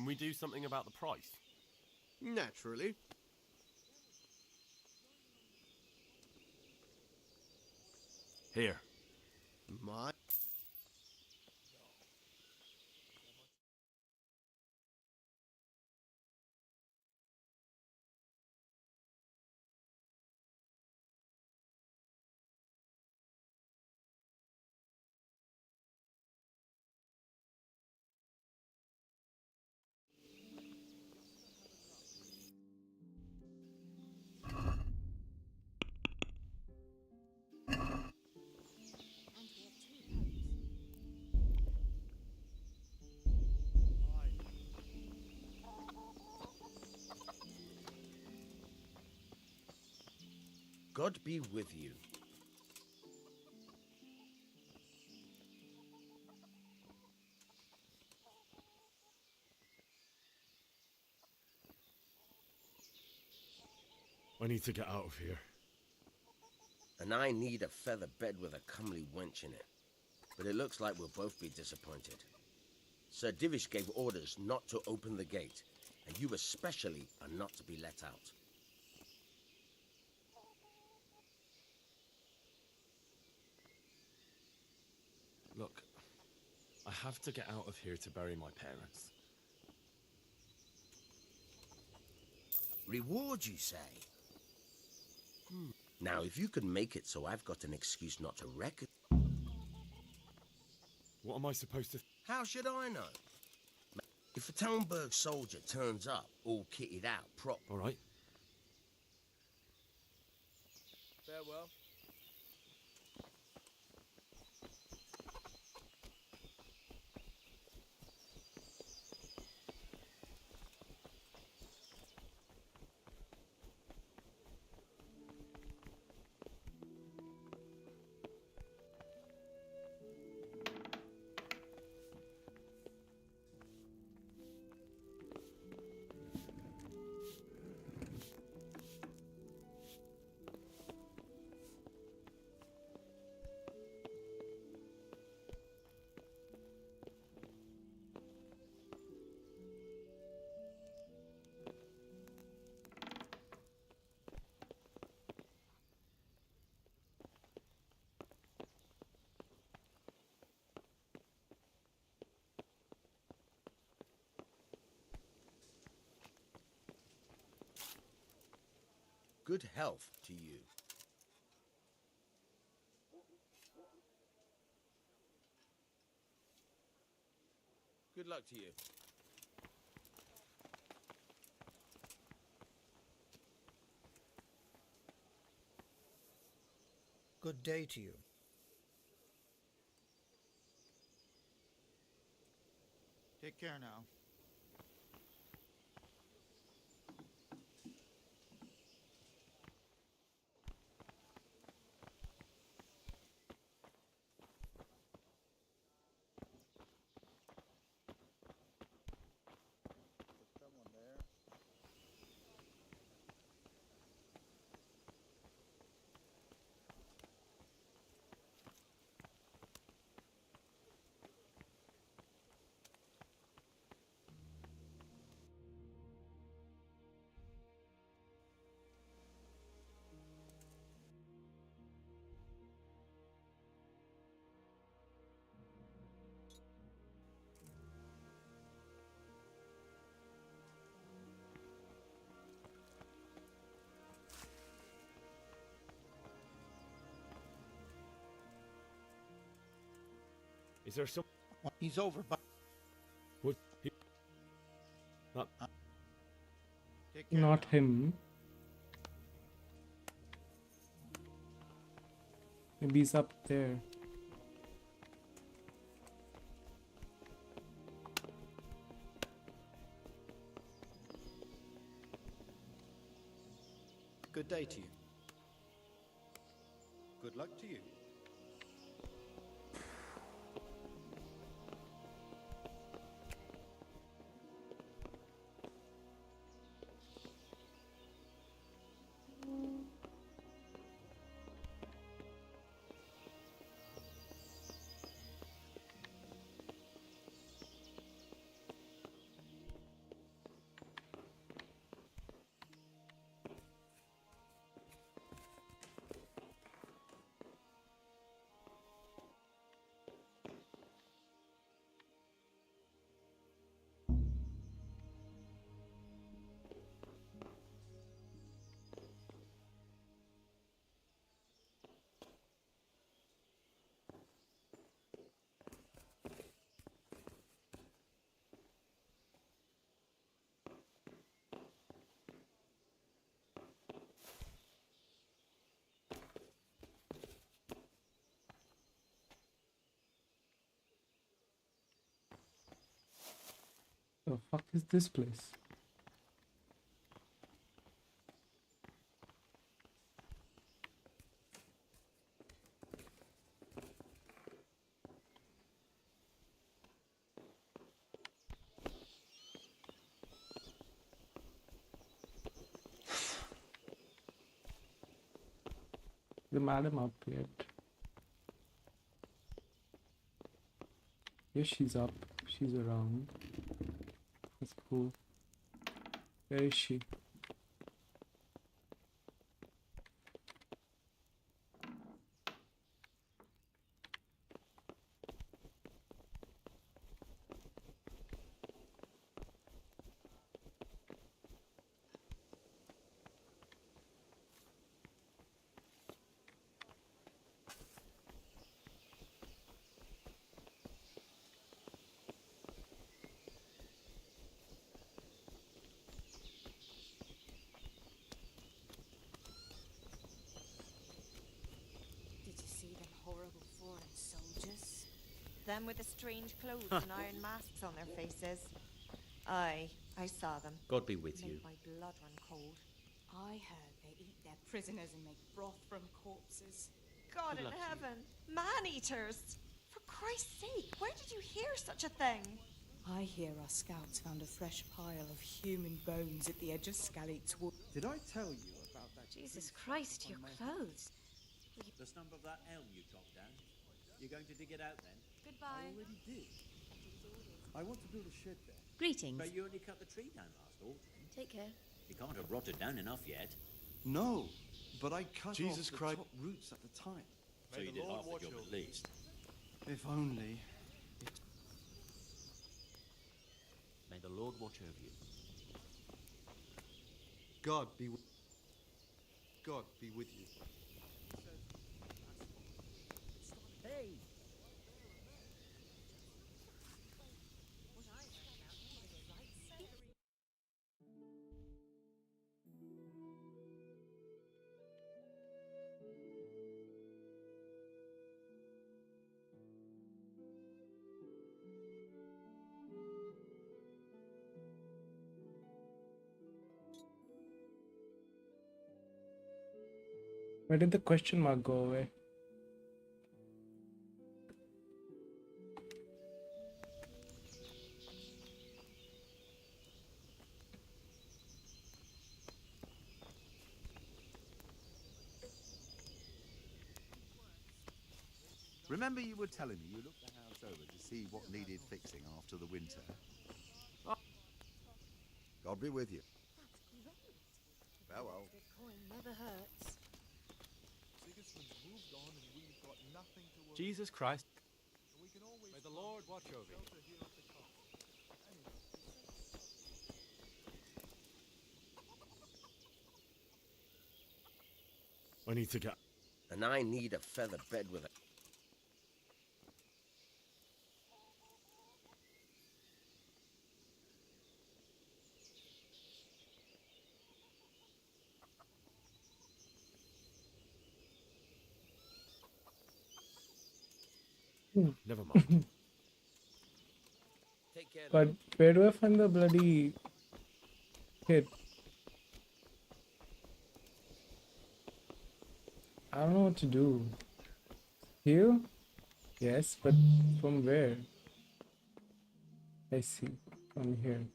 Speaker 4: Can we do something about the price?
Speaker 12: Naturally.
Speaker 4: Here.
Speaker 12: My. God be with you.
Speaker 5: I need to get out of here.
Speaker 12: And I need a feather bed with a comely wench in it. But it looks like we'll both be disappointed. Sir Divish gave orders not to open the gate, and you especially are not to be let out.
Speaker 4: Look, I have to get out of here to bury my parents.
Speaker 12: Reward, you say? Now, if you can make it so I've got an excuse not to reckon...
Speaker 5: What am I supposed to...
Speaker 12: How should I know? If a Talmberg soldier turns up, all kitted out,
Speaker 5: All right.
Speaker 12: Farewell. Good health to you. Good luck to you.
Speaker 14: Good day to you. Take care now.
Speaker 5: Is there some...
Speaker 14: He's over, but...
Speaker 5: Would he... Not...
Speaker 14: Take care
Speaker 1: Not
Speaker 14: now.
Speaker 1: him. Maybe he's up there.
Speaker 19: Good day to you. Good luck to you.
Speaker 1: The fuck is this place? The madam up yet? Yes, she's up. She's around. That's cool. Where is she?
Speaker 20: Did you see them horrible foreign soldiers? Them with the strange clothes and iron masks on their faces. Aye, I saw them.
Speaker 16: God be with you.
Speaker 20: Made my blood run cold.
Speaker 21: I heard they eat their prisoners and make broth from corpses.
Speaker 20: God
Speaker 21: Good
Speaker 20: in
Speaker 21: luck to you.
Speaker 20: heaven! Man-eaters! For Christ's sake, where did you hear such a thing?
Speaker 21: I hear our scouts found a fresh pile of human bones at the edge of Scalit's Wood.
Speaker 19: Did I tell you about that?
Speaker 11: Jesus Christ, your clothes.
Speaker 16: The stump of that elm you chopped down. You're going to dig it out then?
Speaker 11: Goodbye.
Speaker 19: I already did. I want to build a shed there.
Speaker 11: Greetings.
Speaker 16: But you only cut the tree down last autumn.
Speaker 11: Take care.
Speaker 16: You can't have rotted down enough yet.
Speaker 19: No, but I cut
Speaker 9: Jesus
Speaker 19: off the
Speaker 9: Christ.
Speaker 19: top roots at the time.
Speaker 16: So you did half the job at least.
Speaker 19: If only.
Speaker 16: May the Lord watch over you.
Speaker 19: God be with you.
Speaker 16: Hey!
Speaker 1: Where did the question mark go away?
Speaker 22: Remember you were telling me you looked the house over to see what needed fixing after the winter?
Speaker 17: God be with you. Farewell.
Speaker 11: Good coin never hurts.
Speaker 23: Jesus Christ. May the Lord watch over you.
Speaker 5: I need to get...
Speaker 12: And I need a feather bed with it.
Speaker 5: Never mind.
Speaker 12: Take care.
Speaker 1: But where do I find the bloody kid? I don't know what to do. Here? Yes, but from where? I see. From here.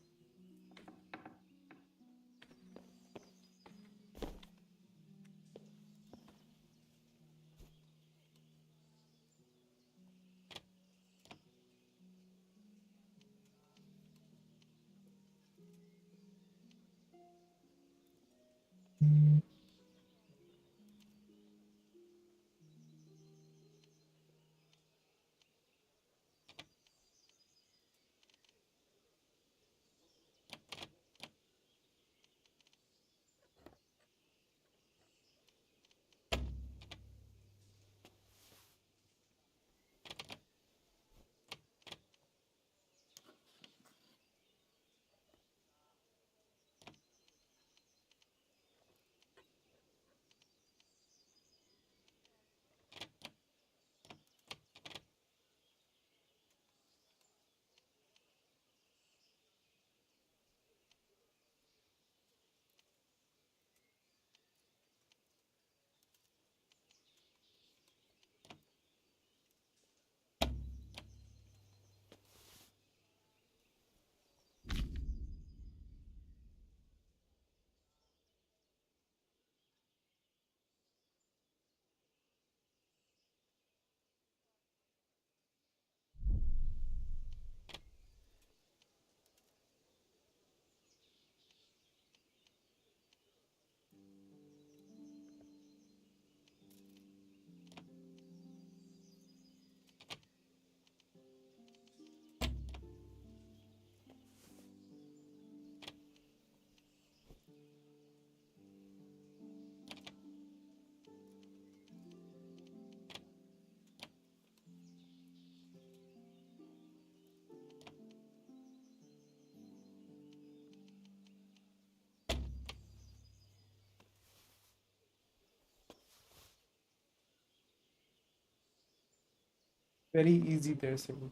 Speaker 1: Very easy there, Simon.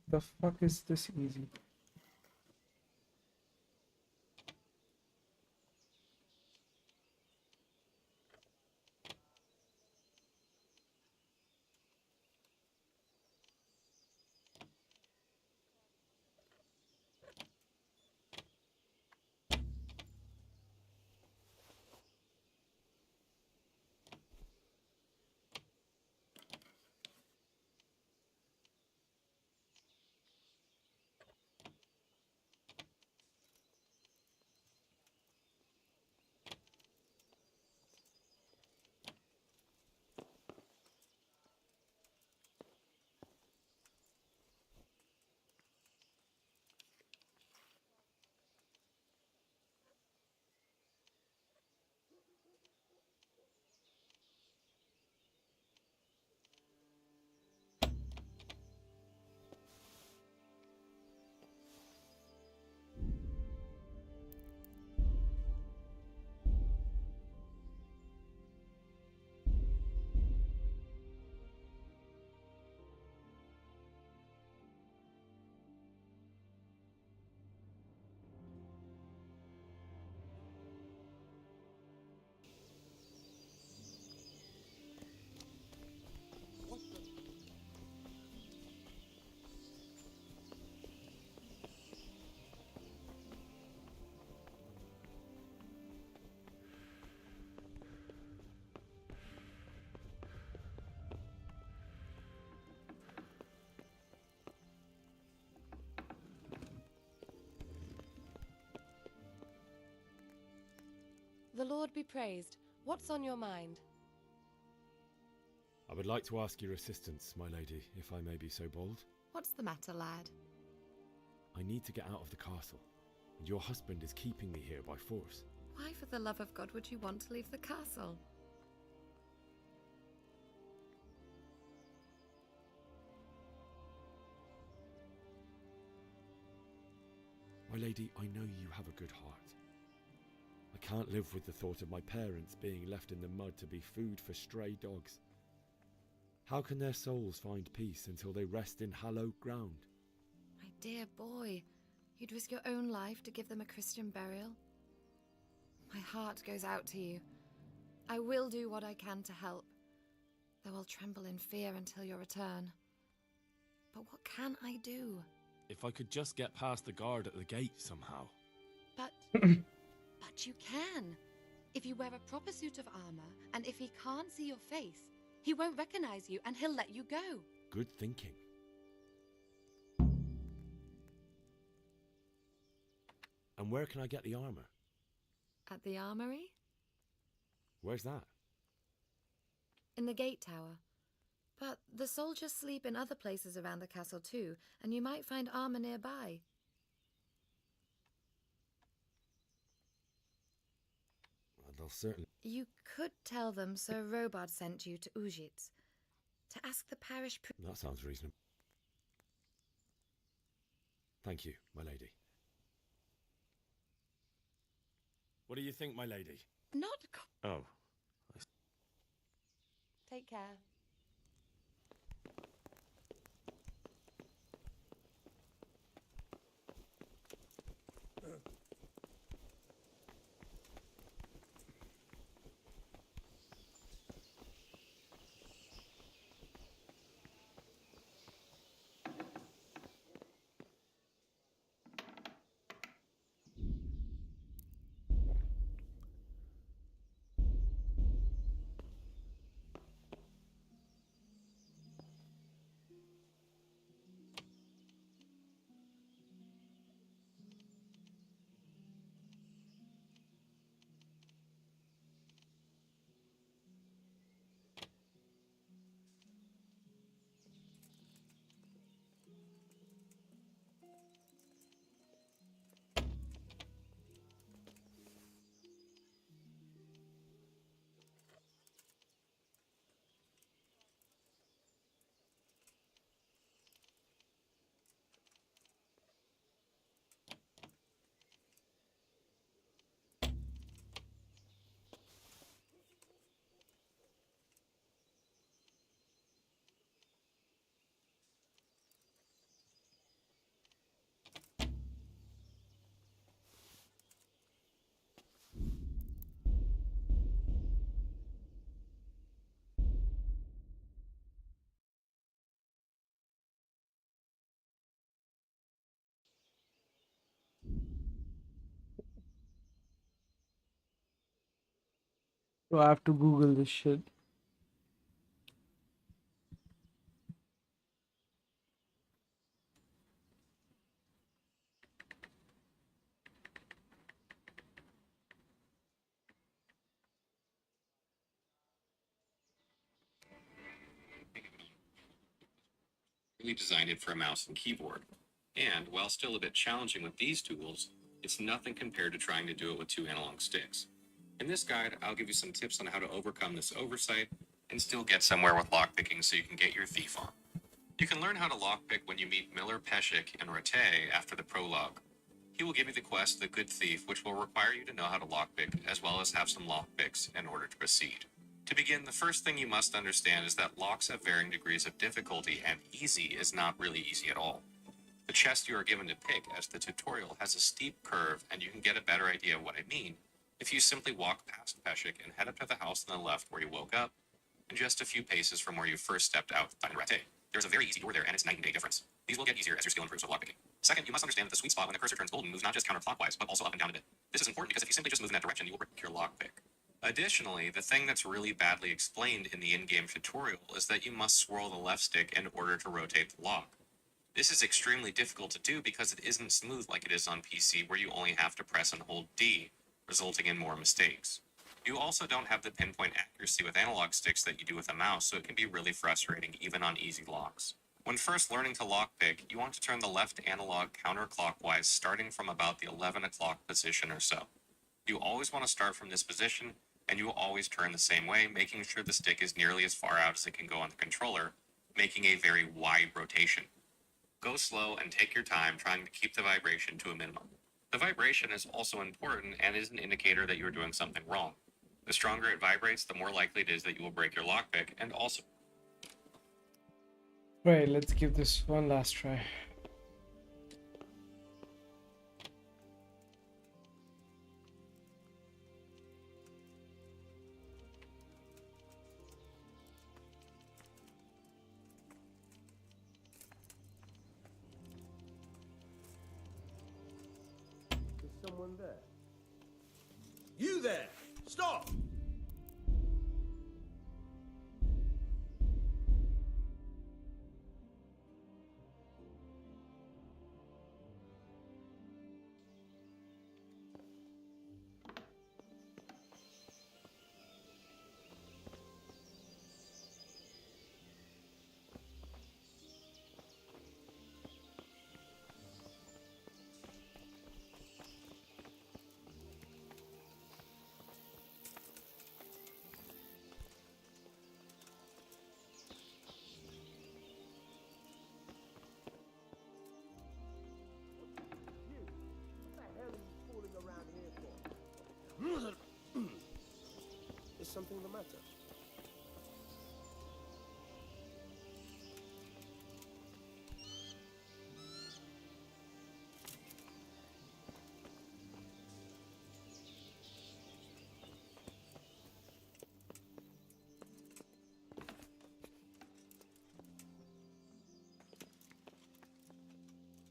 Speaker 1: The fuck is this easy?
Speaker 3: The Lord be praised. What's on your mind?
Speaker 5: I would like to ask your assistance, my lady, if I may be so bold.
Speaker 3: What's the matter, lad?
Speaker 5: I need to get out of the castle, and your husband is keeping me here by force.
Speaker 3: Why, for the love of God, would you want to leave the castle?
Speaker 5: My lady, I know you have a good heart. I can't live with the thought of my parents being left in the mud to be food for stray dogs. How can their souls find peace until they rest in hallowed ground?
Speaker 3: My dear boy, you'd risk your own life to give them a Christian burial? My heart goes out to you. I will do what I can to help, though I'll tremble in fear until your return. But what can I do?
Speaker 4: If I could just get past the guard at the gate somehow.
Speaker 3: But you can. If you wear a proper suit of armor, and if he can't see your face, he won't recognize you and he'll let you go.
Speaker 5: Good thinking. And where can I get the armor?
Speaker 3: At the armory?
Speaker 5: Where's that?
Speaker 3: In the gate tower. But the soldiers sleep in other places around the castle too, and you might find armor nearby.
Speaker 5: Well, they'll certainly...
Speaker 3: You could tell them Sir Robard sent you to Ujitz to ask the parish
Speaker 5: That sounds reasonable. Thank you, my lady. What do you think, my lady?
Speaker 3: Not...
Speaker 4: Oh.
Speaker 3: Take care.
Speaker 1: So I have to Google this shit.
Speaker 7: Really designed it for a mouse and keyboard. And while still a bit challenging with these tools, it's nothing compared to trying to do it with 2 analog sticks. In this guide, I'll give you some tips on how to overcome this oversight and still get somewhere with lockpicking so you can get your thief on. You can learn how to lockpick when you meet Miller Peshek and Rattay after the prologue. He will give you the quest The Good Thief, which will require you to know how to lockpick, as well as have some lockpicks in order to proceed. To begin, the first thing you must understand is that locks have varying degrees of difficulty, and easy is not really easy at all. The chest you are given to pick as the tutorial has a steep curve, and you can get a better idea of what I mean if you simply walk past Peshek and head up to the house on the left where you woke up, and just a few paces from where you first stepped out in Rattay. There's a very easy door there, and it's night and day difference. These will get easier as your skill improves with lockpicking. Second, you must understand that the sweet spot when the cursor turns golden moves not just counterclockwise, but also up and down a bit. This is important because if you simply just move in that direction, you will break your lockpick. Additionally, the thing that's really badly explained in the in-game tutorial is that you must swirl the left stick in order to rotate the lock. This is extremely difficult to do because it isn't smooth like it is on PC, where you only have to press and hold D, resulting in more mistakes. You also don't have the pinpoint accuracy with analog sticks that you do with a mouse, so it can be really frustrating even on easy locks. When first learning to lockpick, you want to turn the left analog counterclockwise starting from about the 11 o'clock position or so. You always want to start from this position, and you will always turn the same way, making sure the stick is nearly as far out as it can go on the controller, making a very wide rotation. Go slow and take your time trying to keep the vibration to a minimum. The vibration is also important and is an indicator that you are doing something wrong. The stronger it vibrates, the more likely it is that you will break your lockpick, and also
Speaker 1: Right, let's give this one last try.
Speaker 12: Is someone there? You there! Stop! Is something the matter?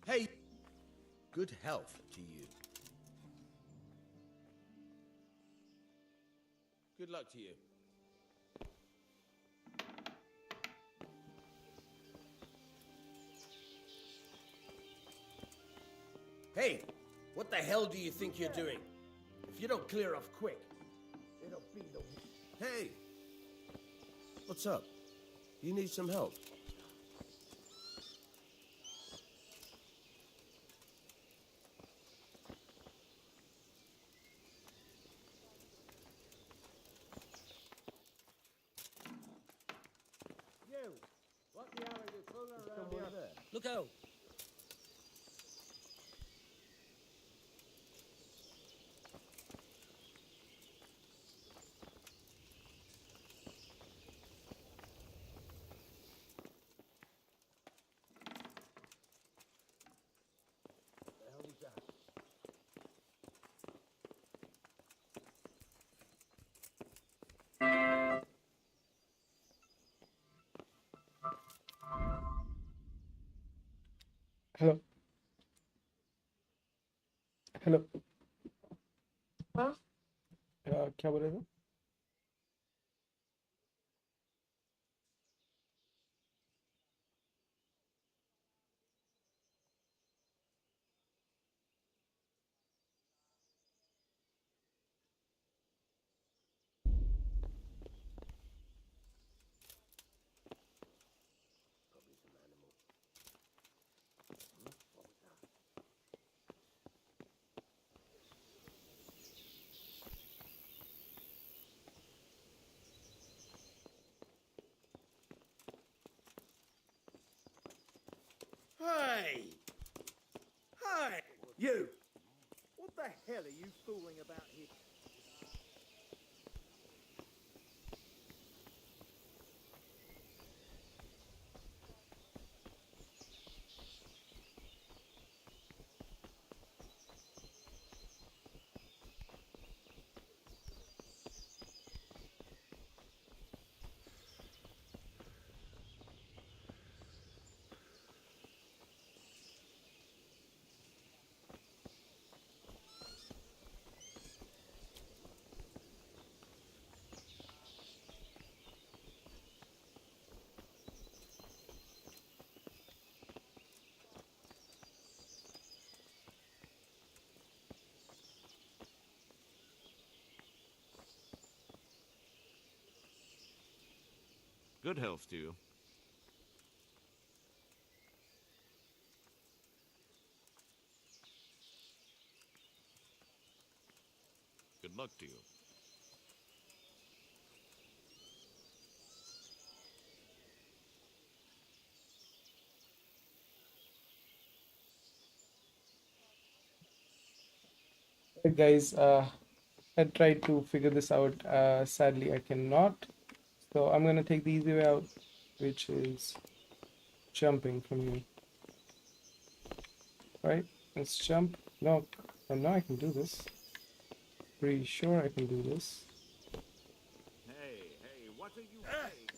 Speaker 12: Hey! Good health to you. Good luck to you. Hey, what the hell do you think you're doing? If you don't clear off quick, it'll be the... Hey! What's up? You need some help?
Speaker 9: What the hell are you fooling around
Speaker 12: Someone
Speaker 9: here?
Speaker 12: there?
Speaker 9: Look out!
Speaker 12: What the hell was that?
Speaker 1: Hello. Hello
Speaker 8: हाँ
Speaker 1: क्या बोल रहे थे
Speaker 12: Probably some animal. What was that?
Speaker 9: Hey! Hey! You! What the hell are you fooling about here?
Speaker 13: Good health to you. Good luck to you.
Speaker 1: Hey guys, I tried to figure this out. Sadly, I cannot. So I'm gonna take the easy way out, which is jumping from here. Right, let's jump. No, oh, now I can do this. Pretty sure I can do this.
Speaker 13: Hey, what are you saying?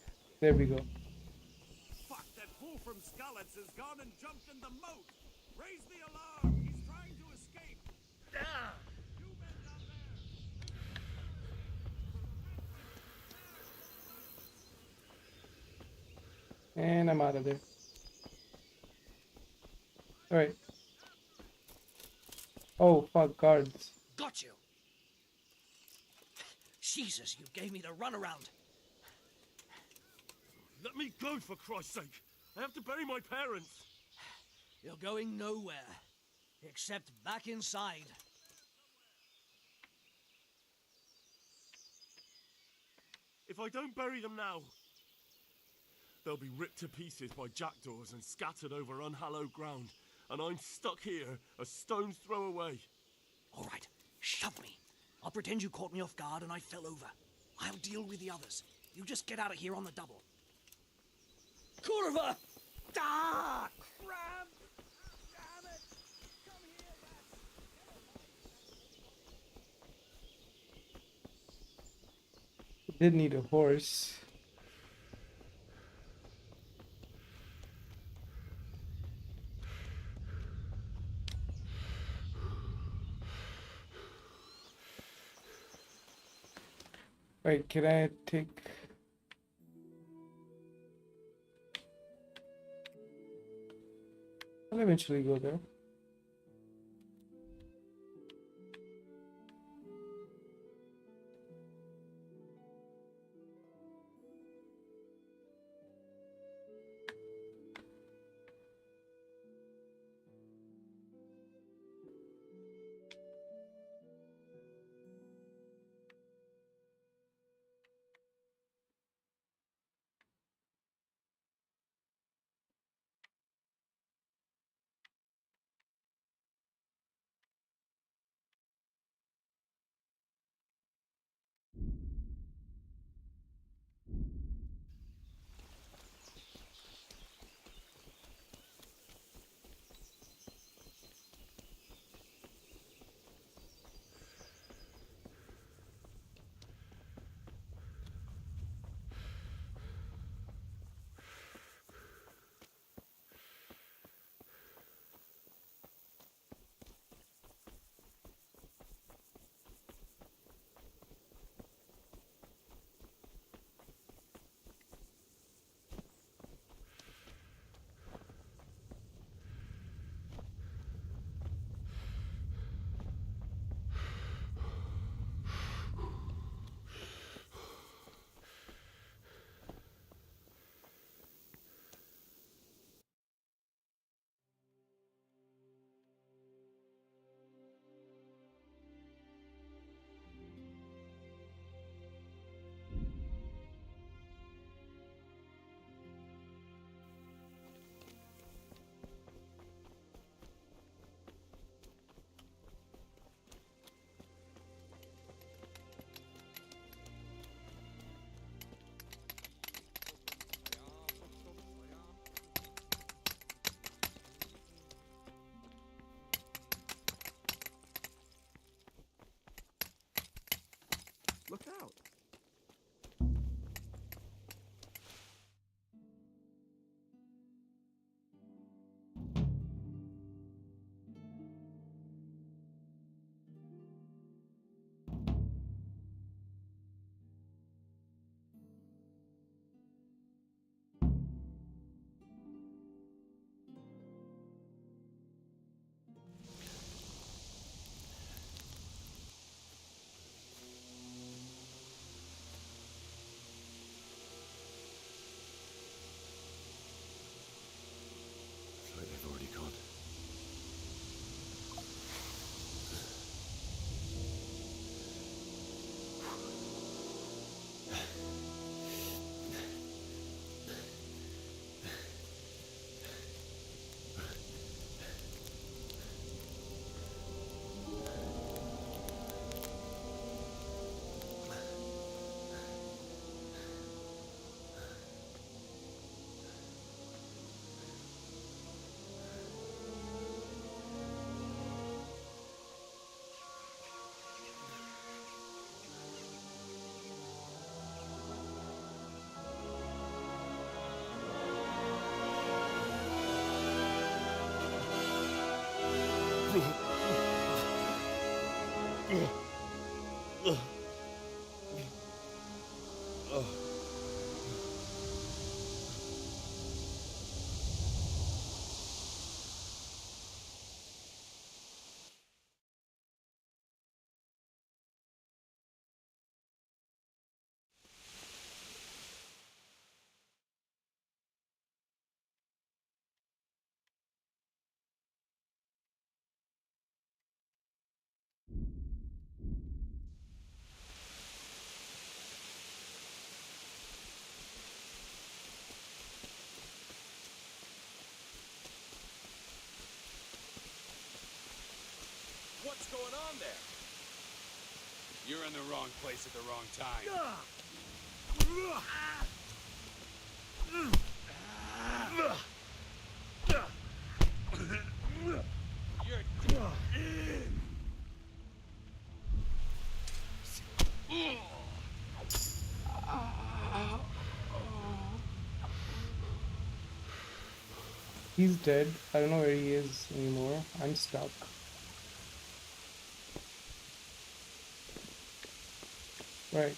Speaker 1: There we go.
Speaker 13: Fuck, that fool from Skalitz has gone and jumped in the moat. Raise the alarm. He's trying to escape. You men down there.
Speaker 1: And I'm out of there. Alright. Oh, fuck, guards.
Speaker 10: Got you. Jesus, you gave me the runaround.
Speaker 4: Let me go, for Christ's sake! I have to bury my parents!
Speaker 10: You're going nowhere. Except back inside.
Speaker 4: If I don't bury them now, they'll be ripped to pieces by jackdaws and scattered over unhallowed ground, and I'm stuck here, a stone's throw away.
Speaker 10: All right, shove me. I'll pretend you caught me off guard and I fell over. I'll deal with the others. You just get out of here on the double. Curva! Ah, crap! Damn it! Come here,
Speaker 1: Did need a horse. Wait, can I take... I'll eventually go there.
Speaker 22: Look out!
Speaker 23: What's going on there? You're in the wrong place at the wrong time.
Speaker 1: He's dead. I don't know where he is anymore. I'm stuck. Right.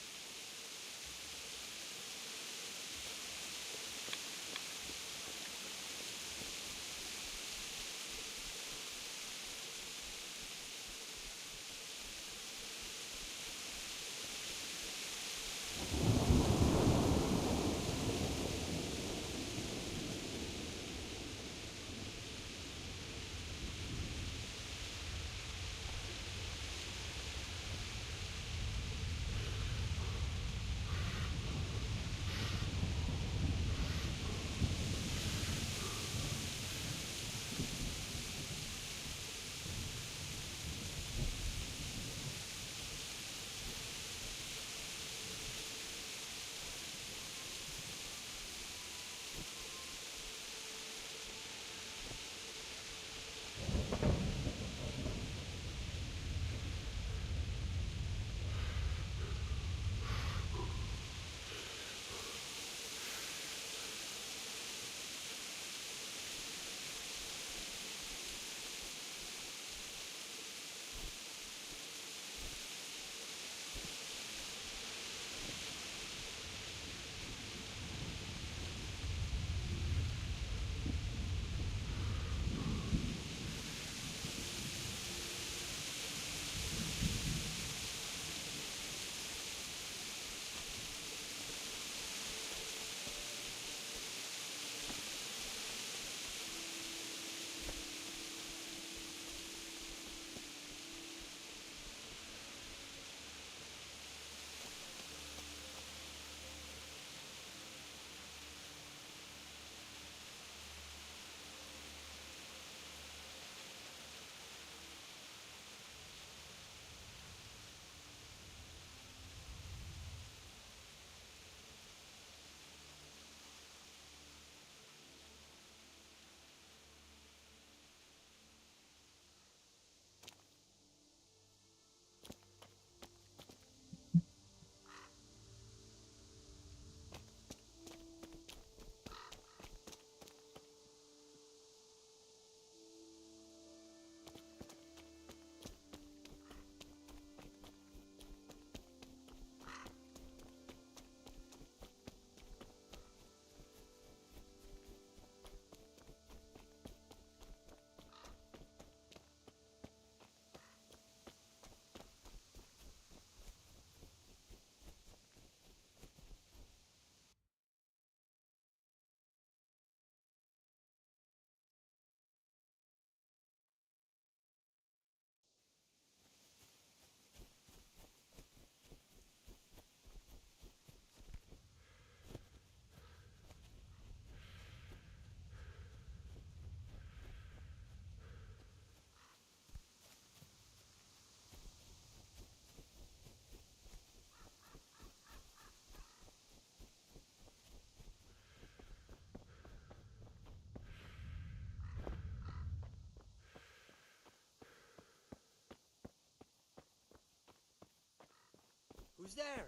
Speaker 6: Who's there?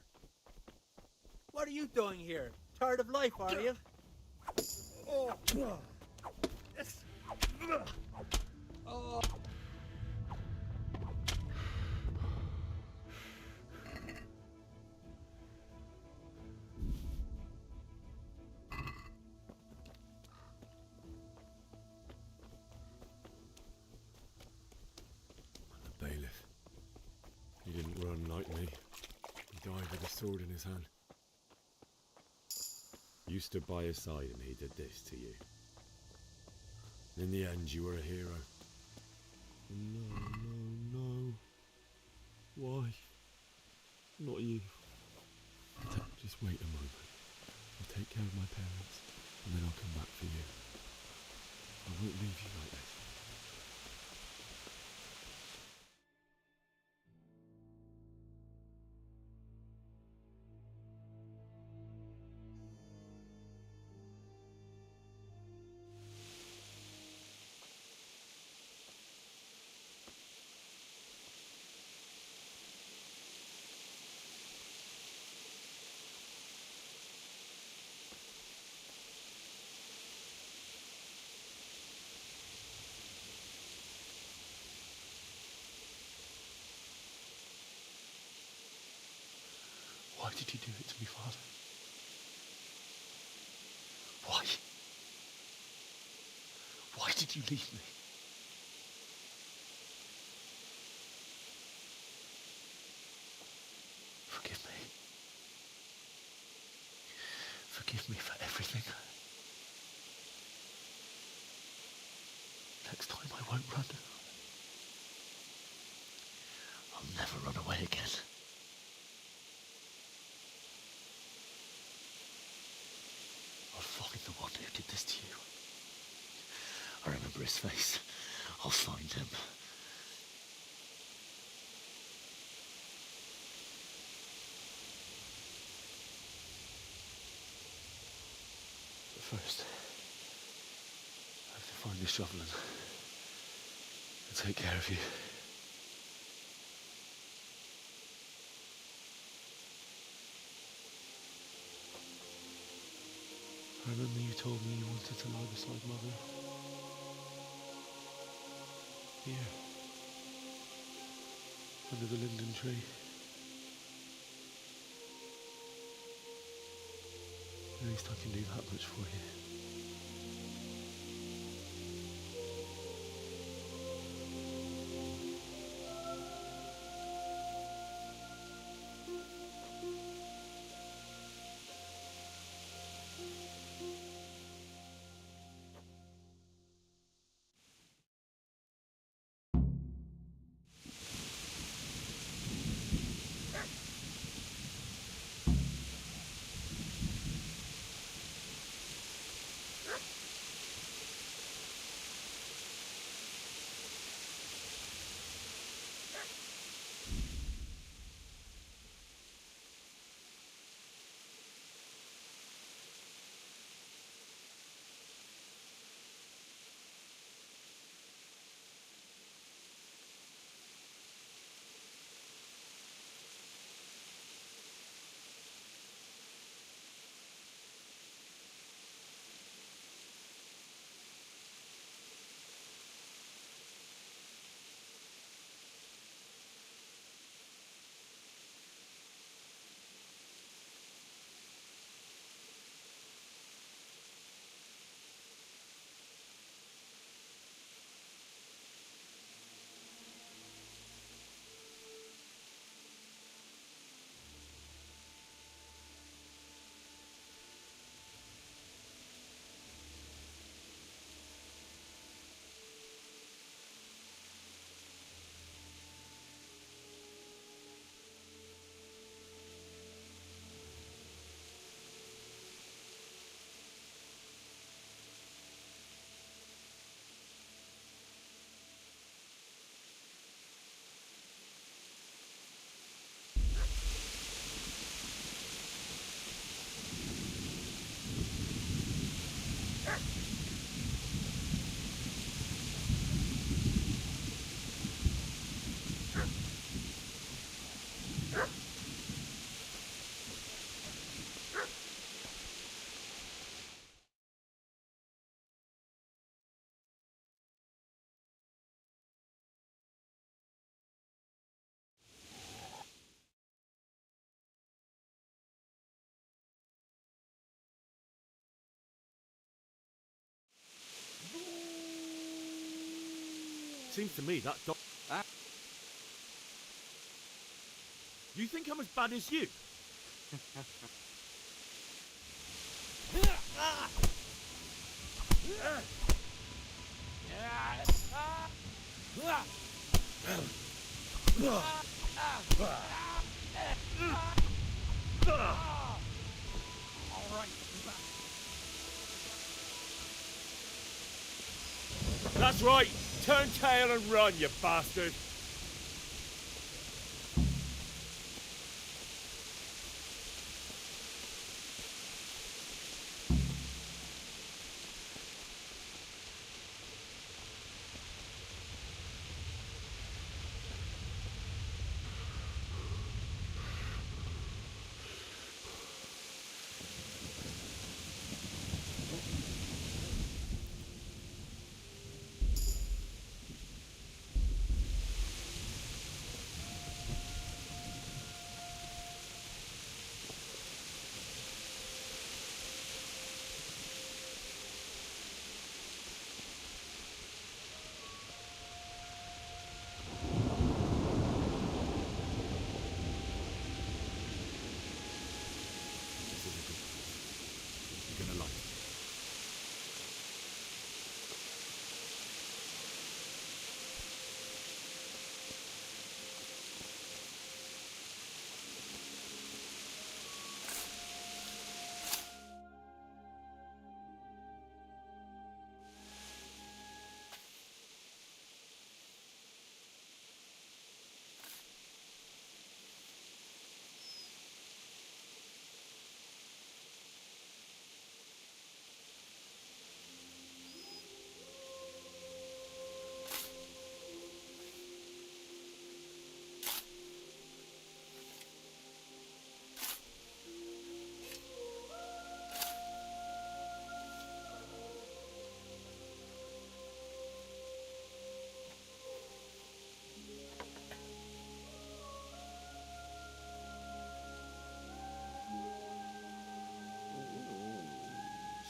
Speaker 6: What are you doing here? Tired of life, are you? Oh. Oh.
Speaker 5: like me. He died with a sword in his hand. You stood by his side and he did this to you. In the end, you were a hero. No, no, no. Why? Not you. Just wait a moment. I'll take care of my parents, and then I'll come back for you. I won't leave you like this.
Speaker 9: Why did you do it to me, Father? Why? Why did you leave me? Forgive me. Forgive me for everything. Next time I won't run. I'll never run away again. I'll find the one who did this to you. I remember his face. I'll find him. But first, I have to find this shovel and take care of you. I remember you told me you wanted to lie beside Mother. Here. Under the linden tree. At least I can do that much for you.
Speaker 5: Seems to me that dog... You think I'm as bad as you? That's right! Turn tail and run, you bastard! You're gonna like it.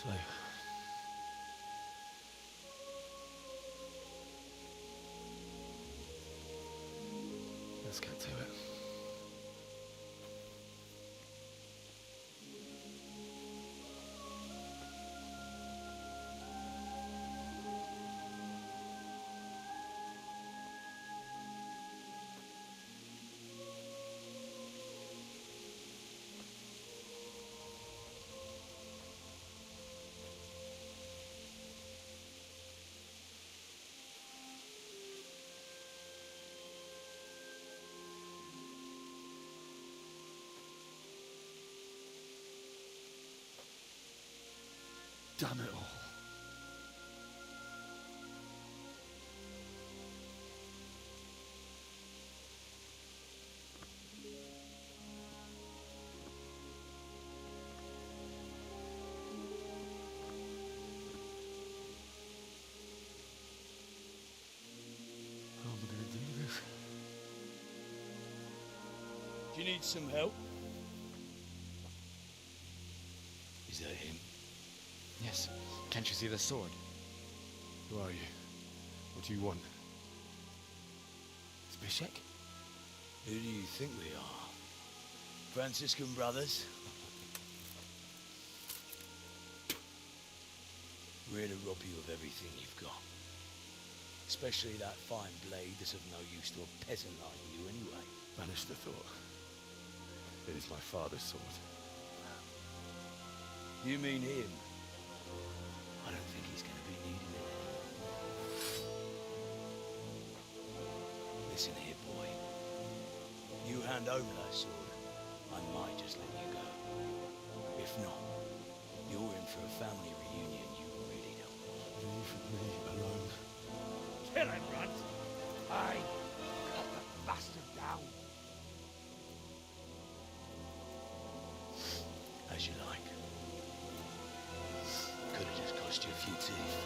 Speaker 5: So, let's get to it. Damn it all. How am I gonna do this?
Speaker 9: Do you need some help? Is that him?
Speaker 2: Yes. Can't you see the sword?
Speaker 5: Who are you? What do you want?
Speaker 2: Zbyszek?
Speaker 9: Who do you think we are? Franciscan brothers? We're here to rob you of everything you've got. Especially that fine blade that's of no use to a peasant like you anyway.
Speaker 5: Banish the thought. It is my father's sword.
Speaker 9: You mean him? I don't think he's going to be needing it. Listen here, boy. You hand over that sword, I might just let you go. If not, you're in for a family reunion you really don't want.
Speaker 5: Leave me alone.
Speaker 9: Kill him, Runt! Aye! Cut the bastard down! As you like. Could have just cost you a few teeth.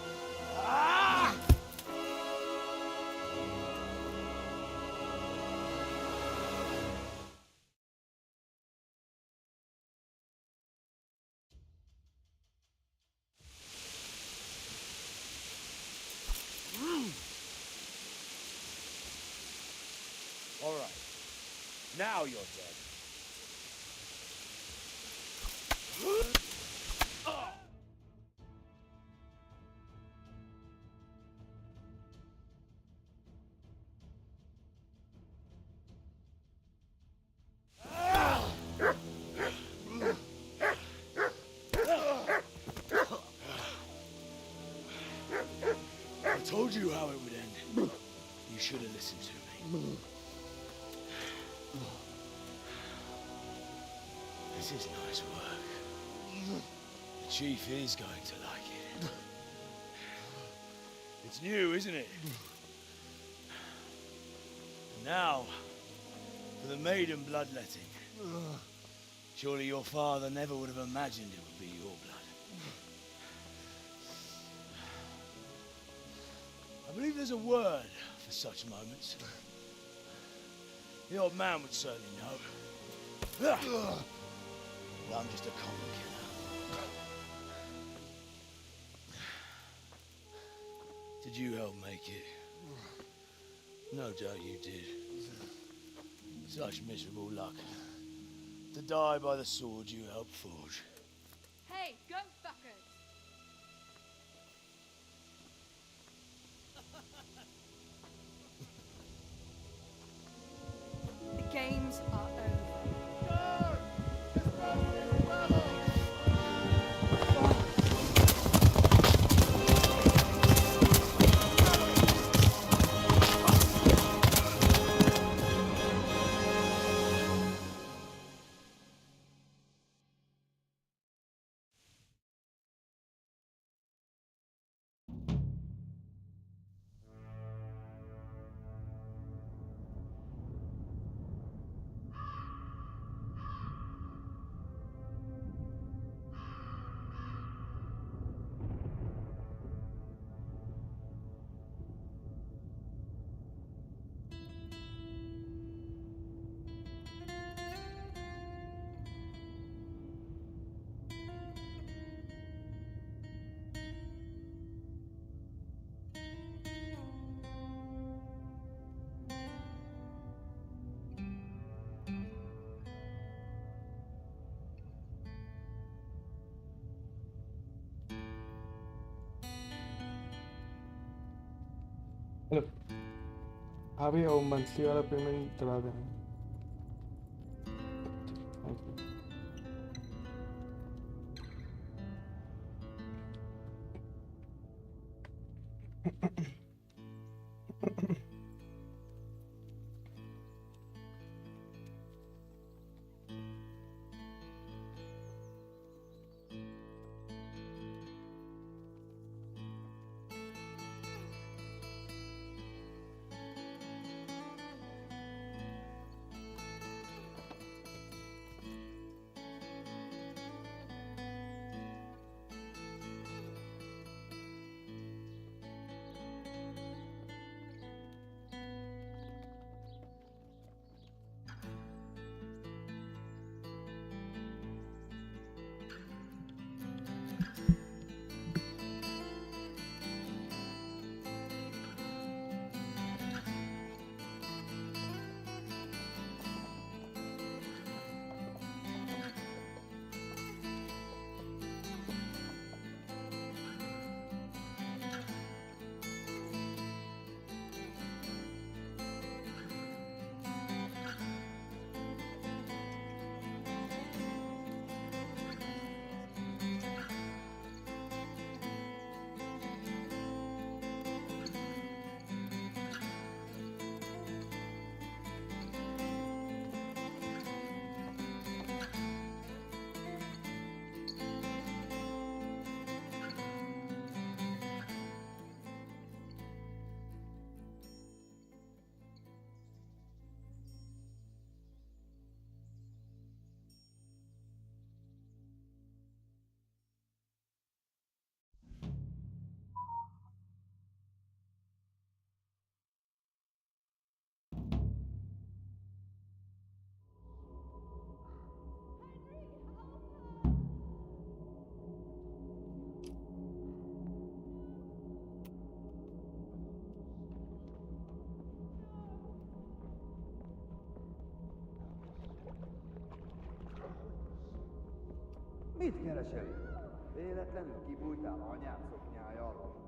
Speaker 9: Ah!
Speaker 22: All right.
Speaker 9: Now you're dead. I told you how it would end. You should have listened to me. This is nice work. The chief is going to like it. It's new, isn't it? And now, for the maiden bloodletting. Surely your father never would have imagined it would be your blood. I believe there's a word for such moments. The old man would certainly know. But I'm just a common killer. Did you help make it? No doubt you did. Such miserable luck. To die by the sword you helped forge.
Speaker 11: Hey, go fuckers! The games are over.
Speaker 1: Hello हाँ भैया वो monthly वाला payment करा देना
Speaker 22: Mit keresel? Véletlenül kibújtál anyád szoknyája alól?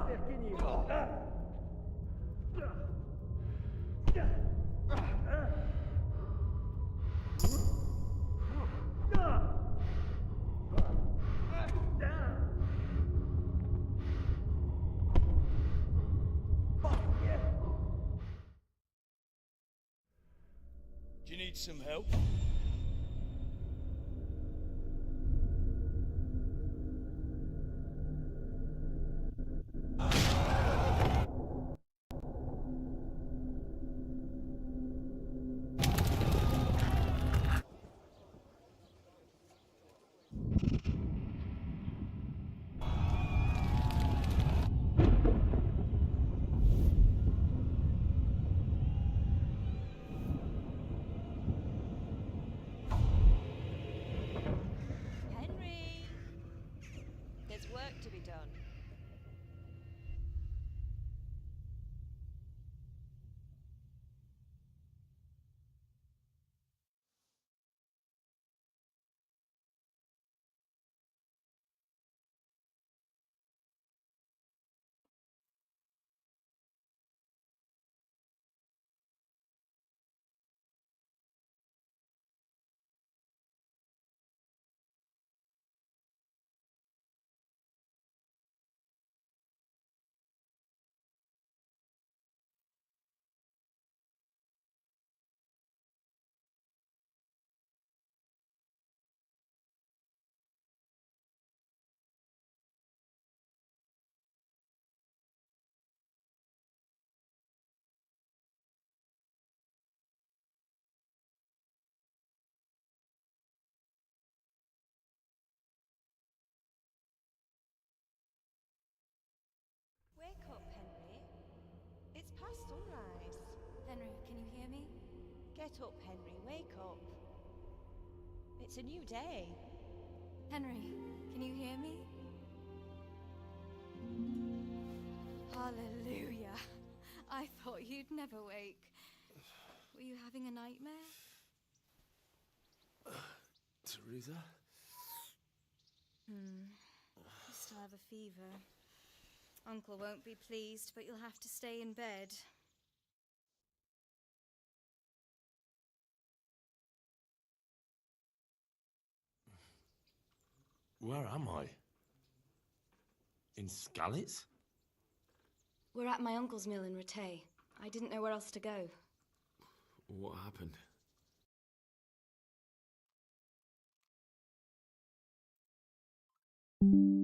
Speaker 22: Ezért kinyílva!
Speaker 9: Do you need some help?
Speaker 20: Henry! There's work to be done. Wake up, Henry. It's past sunrise.
Speaker 11: Henry, can you hear me?
Speaker 20: Get up, Henry. Wake up. It's a new day.
Speaker 11: Henry, can you hear me? Hallelujah. I thought you'd never wake. Were you having a nightmare?
Speaker 4: Teresa?
Speaker 11: You still have a fever. Uncle won't be pleased, but you'll have to stay in bed.
Speaker 4: Where am I? In Skalitz?
Speaker 11: We're at my uncle's mill in Rattay. I didn't know where else to go.
Speaker 5: What happened?